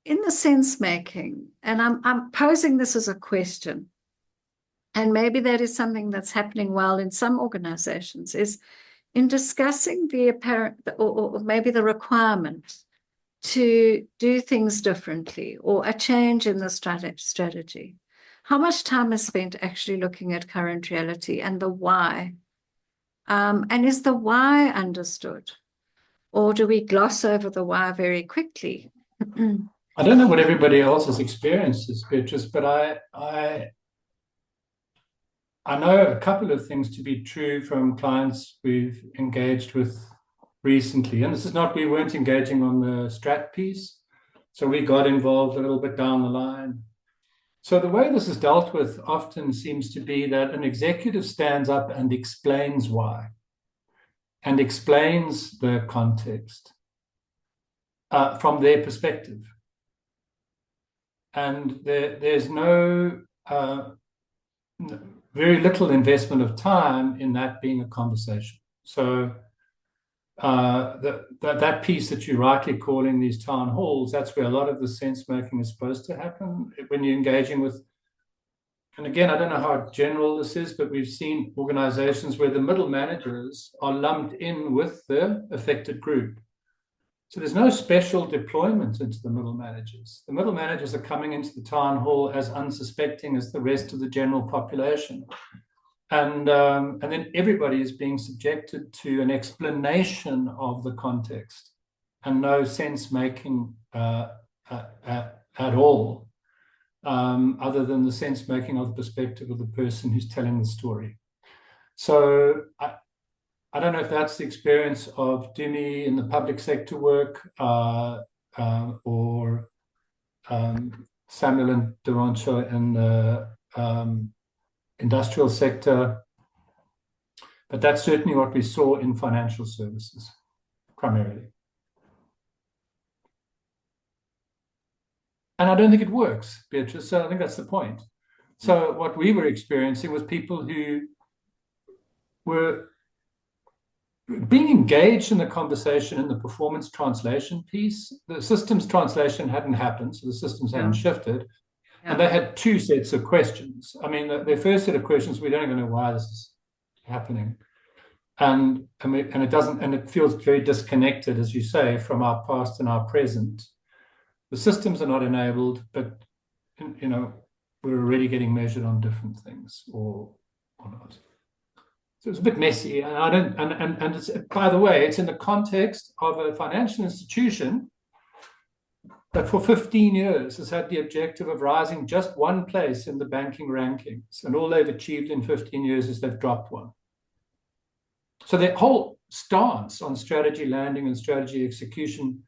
in the sense making, and I'm posing this as a question, and maybe that is something that's happening well in some organizations, is in discussing the apparent or maybe the requirement to do things differently or a change in the strategy. How much time is spent actually looking at current reality and the why? And is the why understood? Or do we gloss over the why very quickly? I don't know what everybody else's experience is, Beatrice, but I know a couple of things to be true from clients we've engaged with recently. And this is not, we weren't engaging on the strat piece. So we got involved a little bit down the line. So the way this is dealt with often seems to be that an executive stands up and explains why, and explains the context from their perspective. And there's very little investment of time in that being a conversation. So that piece that you're rightly calling these town halls, that's where a lot of the sense making is supposed to happen when you're engaging with. And again, I don't know how general this is, but we've seen organizations where the middle managers are lumped in with the affected group. So there's no special deployment into the middle managers. The middle managers are coming into the town hall as unsuspecting as the rest of the general population. And then everybody is being subjected to an explanation of the context and no sense making at all, other than the sense making of the perspective of the person who's telling the story. So I don't know if that's the experience of Dimi in the public sector work or Samuel and Durancho in the industrial sector. But that's certainly what we saw in financial services, primarily. And I don't think it works, Beatrice. So I think that's the point. So what we were experiencing was people who were being engaged in the conversation in the performance translation piece. The systems translation hadn't happened, so the systems hadn't shifted. Yeah. And they had two sets of questions. I mean, their first set of questions, we don't even know why this is happening. And it feels very disconnected, as you say, from our past and our present. The systems are not enabled, but we're already getting measured on different things or not. So it's a bit messy, and it's, by the way, it's in the context of a financial institution that for 15 years has had the objective of rising just one place in the banking rankings, and all they've achieved in 15 years is they've dropped one. So their whole stance on strategy landing and strategy execution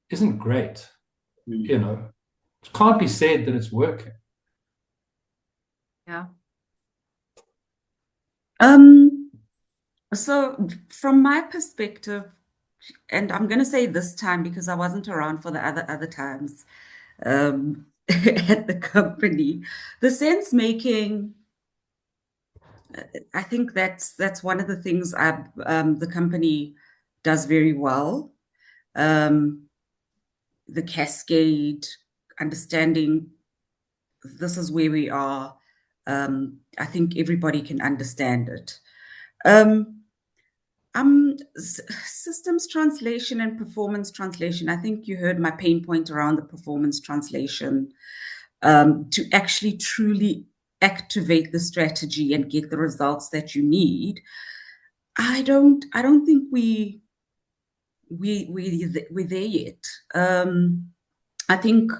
isn't great. It can't be said that it's working. Yeah. So from my perspective, and I'm going to say this time because I wasn't around for the other times at the company, the sense making I think that's one of the things the company does very well. The cascade, understanding this is where we are. I think everybody can understand it. Systems translation and performance translation. I think you heard my pain point around the performance translation. To actually truly activate the strategy and get the results that you need, I don't think we're there yet. I think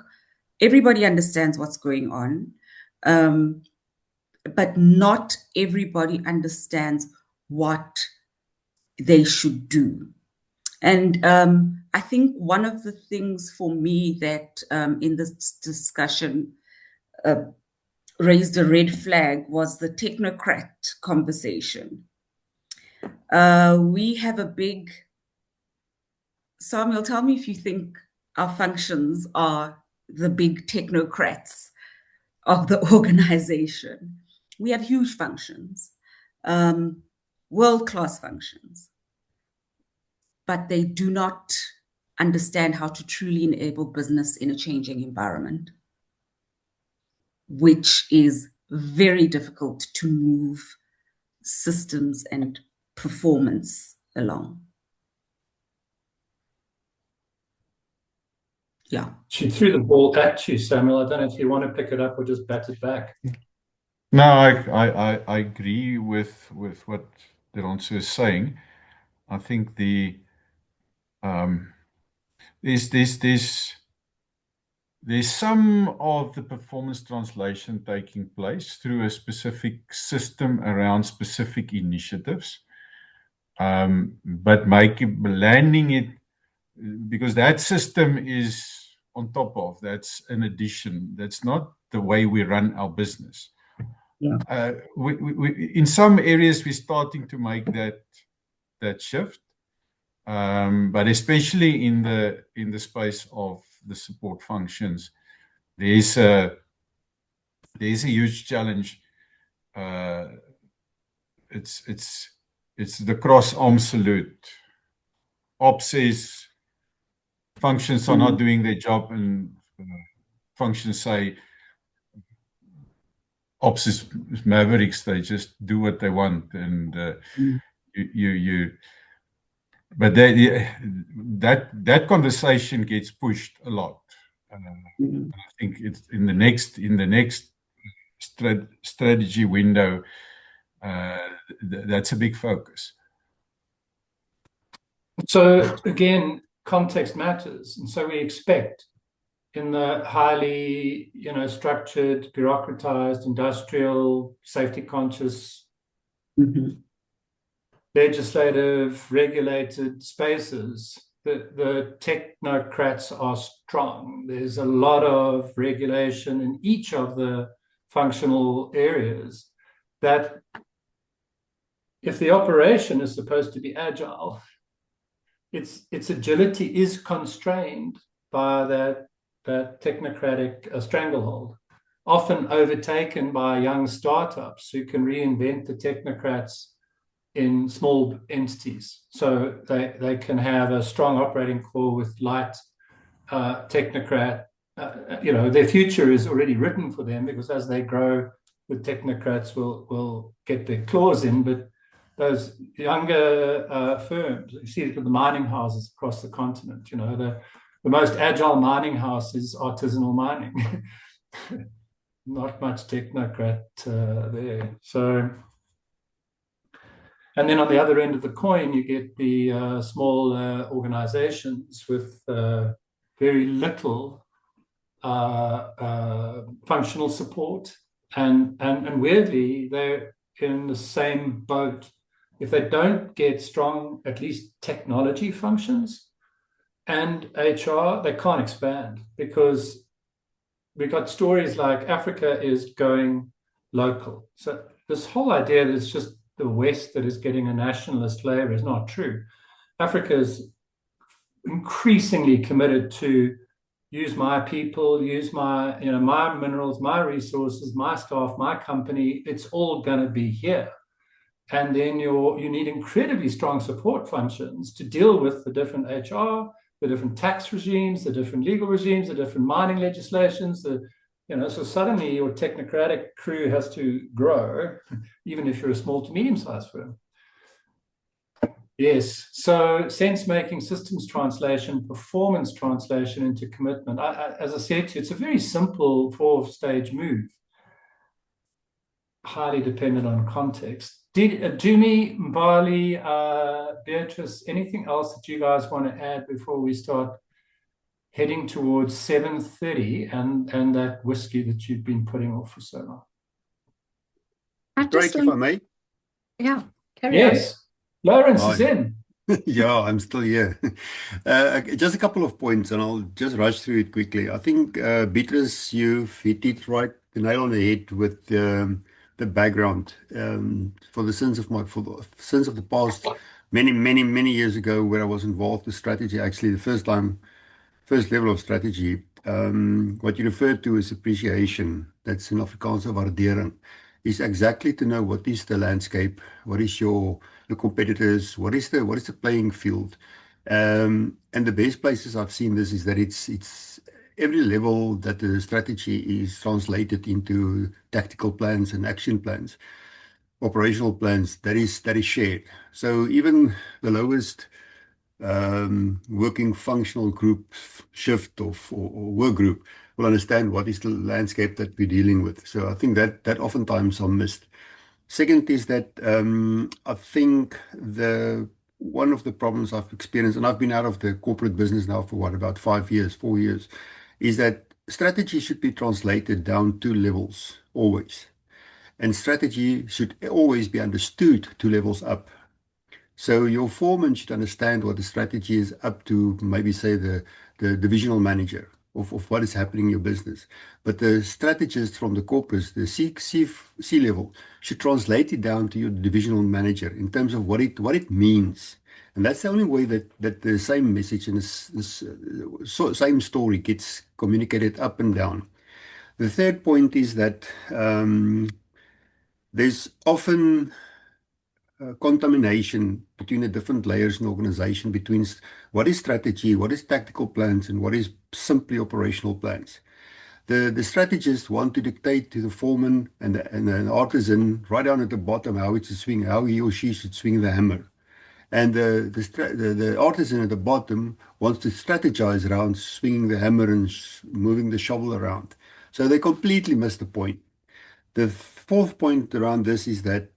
everybody understands what's going on, but not everybody understands what they should do. And I think one of the things for me that in this discussion raised a red flag was the technocrat conversation. We have a big... Samuel, tell me if you think our functions are the big technocrats of the organization. We have huge functions, world-class functions, but they do not understand how to truly enable business in a changing environment, which is very difficult to move systems and performance along. Yeah. She threw the ball at you, Samuel. I don't know if you want to pick it up or just bat it back. No, I agree with what Deronso is saying. I think there's some of the performance translation taking place through a specific system around specific initiatives, but landing it, because that system is on top of, that's an addition. That's not the way we run our business. Yeah. We in some areas we're starting to make that shift, but especially in the space of the support functions, there's a huge challenge. It's the cross-arm salute. Ops says functions are not doing their job, and functions say ops is mavericks. They just do what they want, and but that conversation gets pushed a lot. I think it's in the next strategy window. That's a big focus. So again, context matters, and so we expect in the highly, structured, bureaucratized, industrial, safety-conscious, legislative, regulated spaces, the technocrats are strong. There's a lot of regulation in each of the functional areas that, if the operation is supposed to be agile, its agility is constrained by that technocratic stranglehold, often overtaken by young startups who can reinvent the technocrats in small entities. So they can have a strong operating core with light technocrat. Their future is already written for them, because as they grow, the technocrats will get their claws in. But those younger firms, you see it with the mining houses across the continent, the most agile mining house is artisanal mining. Not much technocrat there. So, and then on the other end of the coin, you get the small organizations with very little functional support, and weirdly, they're in the same boat. If they don't get strong, at least technology functions and HR, they can't expand, because we've got stories like Africa is going local. So this whole idea that it's just the West that is getting a nationalist flavor is not true. Africa is increasingly committed to use my people, use my minerals, my resources, my staff, my company. It's all going to be here. and then you need incredibly strong support functions to deal with the different HR, the different tax regimes, the different legal regimes, the different mining legislations, so suddenly your technocratic crew has to grow, even if you're a small to medium-sized firm. Yes, so sense-making, systems translation, performance translation into commitment. As I said to you, it's a very simple 4-stage move, highly dependent on context. Did Jimmy, Mbali, Beatrice, anything else that you guys want to add before we start heading towards 7:30 and that whiskey that you've been putting off for so long? Great, if I may. Yeah, carry Yes, Lawrence is Hi. in. Yeah, I'm still here. Just a couple of points, and I'll just rush through it quickly. I think, Beatrice, you've hit it right, the nail on the head with the background. For the sins of the past, many years ago, where I was involved with strategy, actually the first level of strategy, what you referred to as appreciation, that's in Afrikaans waardering, is exactly to know what is the landscape, what is the competitors, what is the playing field. And the best places I've seen this is that it's every level that the strategy is translated into tactical plans and action plans, operational plans, that is shared. So even the lowest working functional group shift or work group will understand what is the landscape that we're dealing with. So I think that oftentimes are missed. Second is that I think one of the problems I've experienced, and I've been out of the corporate business now for about 4 years, is that strategy should be translated down 2 levels always. And strategy should always be understood 2 levels up. So your foreman should understand what the strategy is up to, maybe say the divisional manager of what is happening in your business. But the strategist from the corpus, the C level, should translate it down to your divisional manager in terms of what it means. And that's the only way that the same message and this same story gets communicated up and down. The third point is that there's often contamination between the different layers in the organization, between what is strategy, what is tactical plans, and what is simply operational plans. The strategists want to dictate to the foreman and the artisan right down at the bottom how he or she should swing the hammer. And the artisan at the bottom wants to strategize around swinging the hammer and moving the shovel around. So they completely miss the point. The fourth point around this is that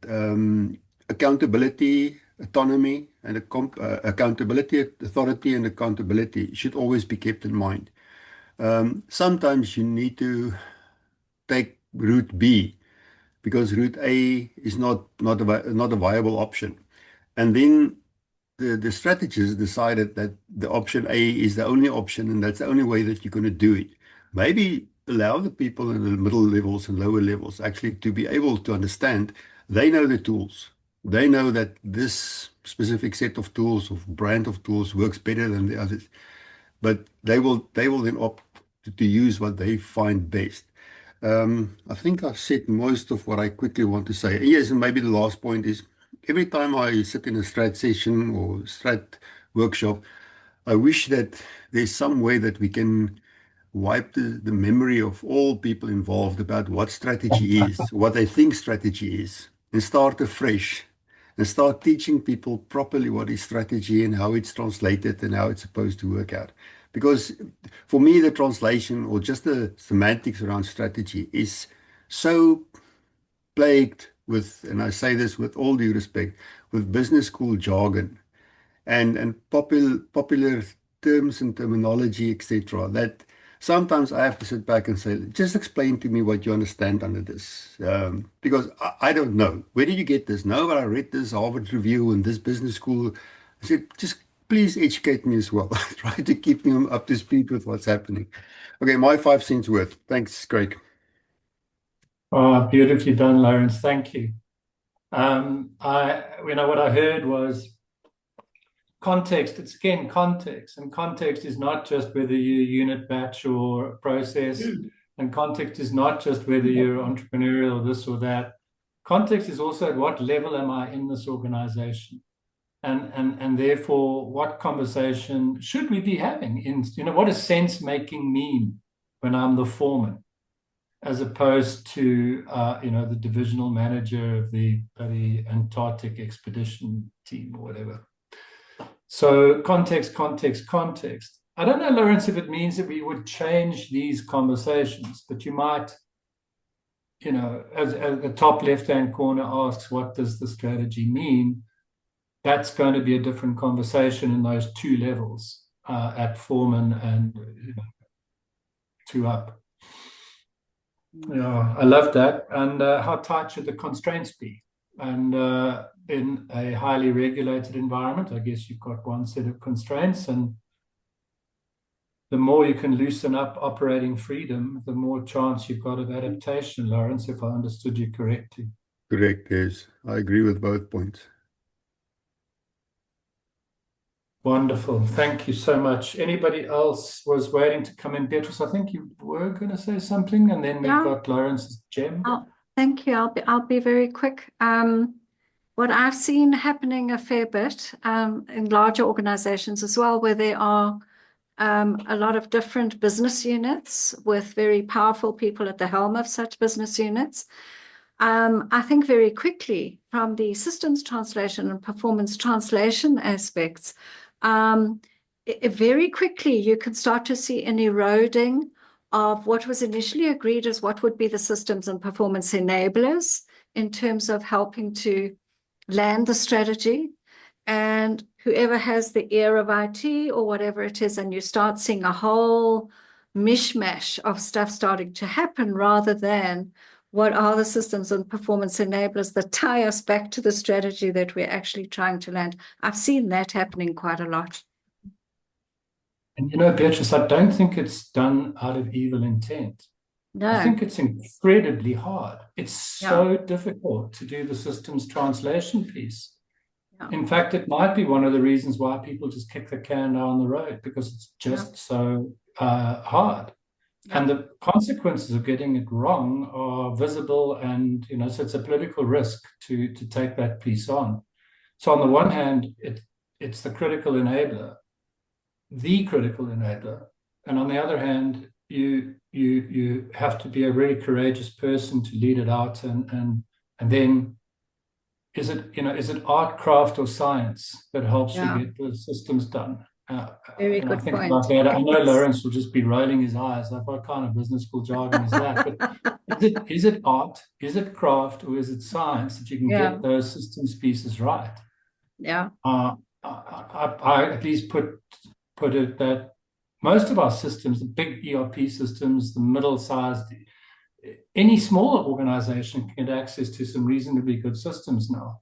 accountability, autonomy, and accountability, authority, and accountability should always be kept in mind. Sometimes you need to take route B because route A is not a viable option, and then the strategists decided that the option A is the only option, and that's the only way that you're going to do it. Maybe allow the people in the middle levels and lower levels actually to be able to understand they know the tools. They know that this specific set of tools or brand of tools works better than the others, but they will then opt to use what they find best. I think I've said most of what I quickly want to say. Yes, and maybe the last point is every time I sit in a strat session or strat workshop, I wish that there's some way that we can wipe the memory of all people involved about what strategy is, what they think strategy is, and start afresh and start teaching people properly what is strategy and how it's translated and how it's supposed to work out. Because for me, the translation or just the semantics around strategy is so plagued with, and I say this with all due respect, with business school jargon and popular terms and terminology, etc., that sometimes I have to sit back and say, just explain to me what you understand under this. Because I don't know. Where did you get this? No, but I read this Harvard Review and this business school. I said, just please educate me as well. Try to keep me up to speed with what's happening. Okay, my 5 cents worth. Thanks, Craig. Beautifully done, Lawrence. Thank you. What I heard was context. It's again context, and context is not just whether you're unit, batch, or process, and context is not just whether you're entrepreneurial, this or that. Context is also at what level am I in this organization? And therefore, what conversation should we be having? What does sense making mean when I'm the foreman, as opposed to the divisional manager of the Antarctic expedition team or whatever. So context. I don't know, Lawrence, if it means that we would change these conversations, but you might, as the top left-hand corner asks, what does the strategy mean? That's going to be a different conversation in those two levels, at foreman and two up. Yeah, I love that. And how tight should the constraints be? And in a highly regulated environment, I guess you've got one set of constraints, and the more you can loosen up operating freedom, the more chance you've got of adaptation, Lawrence, if I understood you correctly. Correct, yes. I agree with both points. Wonderful. Thank you so much. Anybody else was waiting to come in? Beatrice, I think you were going to say something, and then we got Lawrence's gem. Thank you. I'll be very quick. What I've seen happening a fair bit in larger organizations as well, where there are a lot of different business units with very powerful people at the helm of such business units. I think very quickly from the systems translation and performance translation aspects, very quickly you can start to see an eroding of what was initially agreed as what would be the systems and performance enablers in terms of helping to land the strategy. And whoever has the ear of IT or whatever it is, and you start seeing a whole mishmash of stuff starting to happen, rather than what are the systems and performance enablers that tie us back to the strategy that we're actually trying to land. I've seen that happening quite a lot. And Beatrice, I don't think it's done out of evil intent. No. I think it's incredibly hard. It's so difficult to do the systems translation piece. Yeah. In fact, it might be one of the reasons why people just kick the can down the road, because it's just so hard. And the consequences of getting it wrong are visible, and so it's a political risk to take that piece on. So on the one hand, it's the critical enabler, and on the other hand, you have to be a very courageous person to lead it out, and then is it art, craft, or science that helps you get the systems done? Very good point. About that. I know Lawrence will just be rolling his eyes like, what kind of business school jargon is that? But is it art, is it craft, or is it science that you can get those systems pieces right? Yeah. I at least put it that most of our systems, the big ERP systems, the middle-sized, any smaller organization can get access to some reasonably good systems now.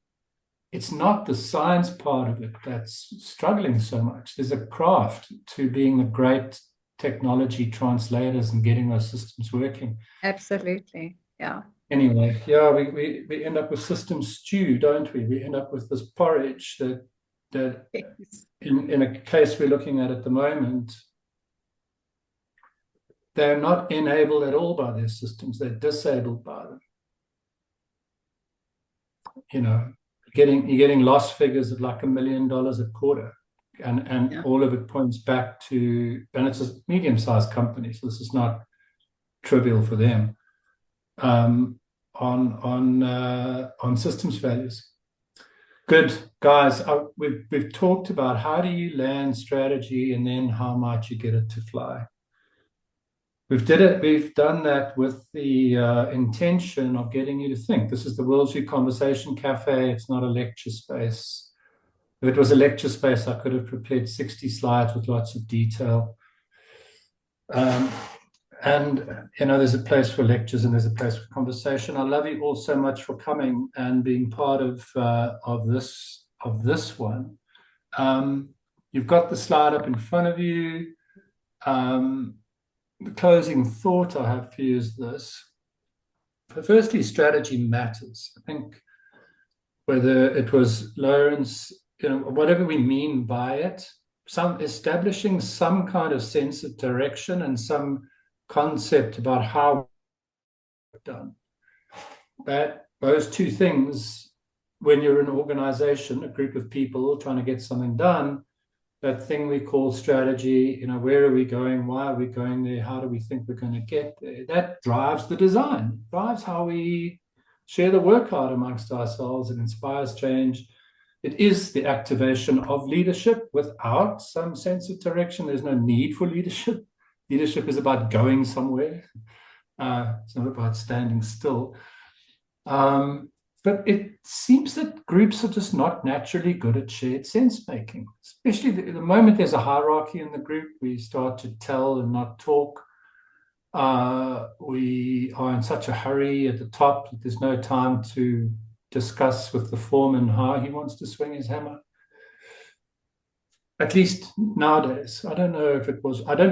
It's not the science part of it that's struggling so much. There's a craft to being the great technology translators and getting those systems working. Absolutely, yeah. Anyway, we end up with system stew, don't we? We end up with this porridge that in a case we're looking at the moment, they're not enabled at all by their systems. They're disabled by them. You're getting loss figures of like $1 million a quarter, and all of it points back to, and it's a medium-sized company, so this is not trivial for them, on systems values. Good, guys. We've talked about how do you land strategy, and then how might you get it to fly. We've done that with the intention of getting you to think. This is the WorldsView Conversation Café. It's not a lecture space. If it was a lecture space, I could have prepared 60 slides with lots of detail. And there's a place for lectures and there's a place for conversation. I love you all so much for coming and being part of this one. You've got the slide up in front of you. The closing thought I have for you is this. Firstly, strategy matters. I think whether it was Lawrence, whatever we mean by it, establishing some kind of sense of direction and some concept about how it's done. that those two things, when you're an organization, a group of people trying to get something done, that thing we call strategy, where are we going? Why are we going there? How do we think we're going to get there? That drives the design, drives how we share the work out amongst ourselves. It inspires change. It is the activation of leadership. Without some sense of direction, there's no need for leadership. Leadership is about going somewhere. It's not about standing still. But it seems that groups are just not naturally good at shared sense making, especially the moment there's a hierarchy in the group. We start to tell and not talk. We are in such a hurry at the top that there's no time to discuss with the foreman how he wants to swing his hammer. At least nowadays. I don't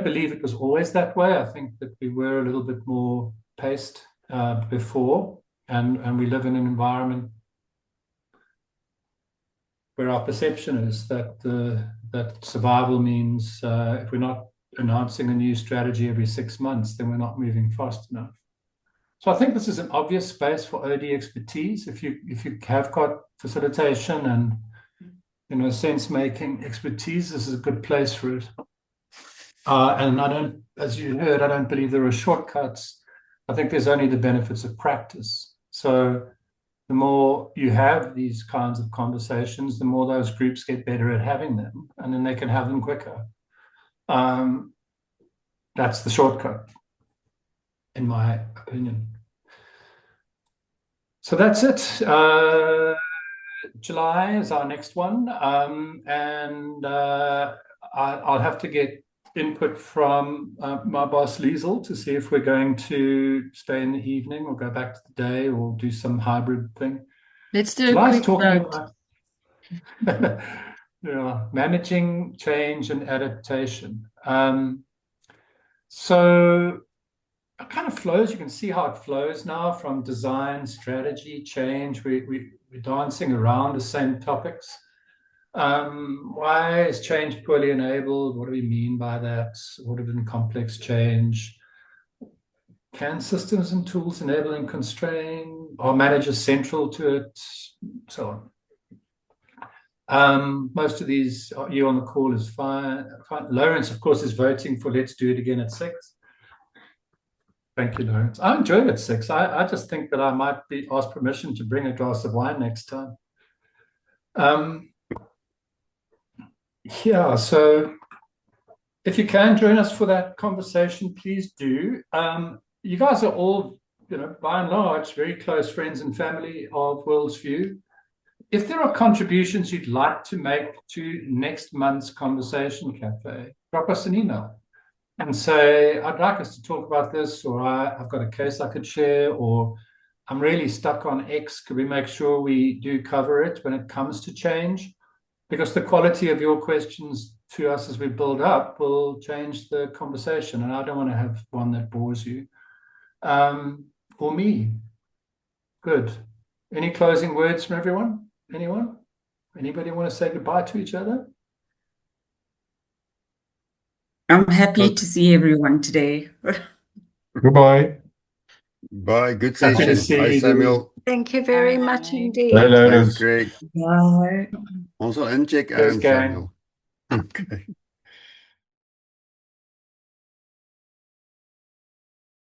believe it was always that way. I think that we were a little bit more paced before, and we live in an environment where our perception is that that survival means if we're not announcing a new strategy every 6 months, then we're not moving fast enough. So I think this is an obvious space for OD expertise. If you have got facilitation and sense making expertise, this is a good place for it. And as you heard, I don't believe there are shortcuts. I think there's only the benefits of practice. So the more you have these kinds of conversations, the more those groups get better at having them, and then they can have them quicker. That's the shortcut, in my opinion. So that's it. July is our next one. And I'll have to get input from my boss, Liesel, to see if we're going to stay in the evening or go back to the day or do some hybrid thing. Let's do July's a quick talking vote. about managing change and adaptation. So it kind of flows. You can see how it flows now from design, strategy, change. We're dancing around the same topics. Why is change poorly enabled? What do we mean by that? What is complex change? Can systems and tools enable and constrain? Are managers central to it? So on. Most of these, you on the call is fine. Lawrence, of course, is voting for let's do it again at 6. Thank you, Lawrence. I enjoyed it at 6. I just think that I might be asked permission to bring a glass of wine next time. Yeah, so if you can join us for that conversation, please do. You guys are all, by and large, very close friends and family of WorldsView. If there are contributions you'd like to make to next month's Conversation Cafe, drop us an email and say, I'd like us to talk about this, or I've got a case I could share, or I'm really stuck on X. Could we make sure we do cover it when it comes to change? Because the quality of your questions to us as we build up will change the conversation. And I don't want to have one that bores you. Or me. Good. Any closing words from everyone? Anyone? Anybody want to say goodbye to each other? I'm happy to see everyone today. Goodbye. Bye. Good Happy to session. see Bye, you. Samuel. Thank you very much Bye. indeed. Bye, That was Lawrence. great. Bye. Ons sal incheck Yes, gang. Samuel. Okay.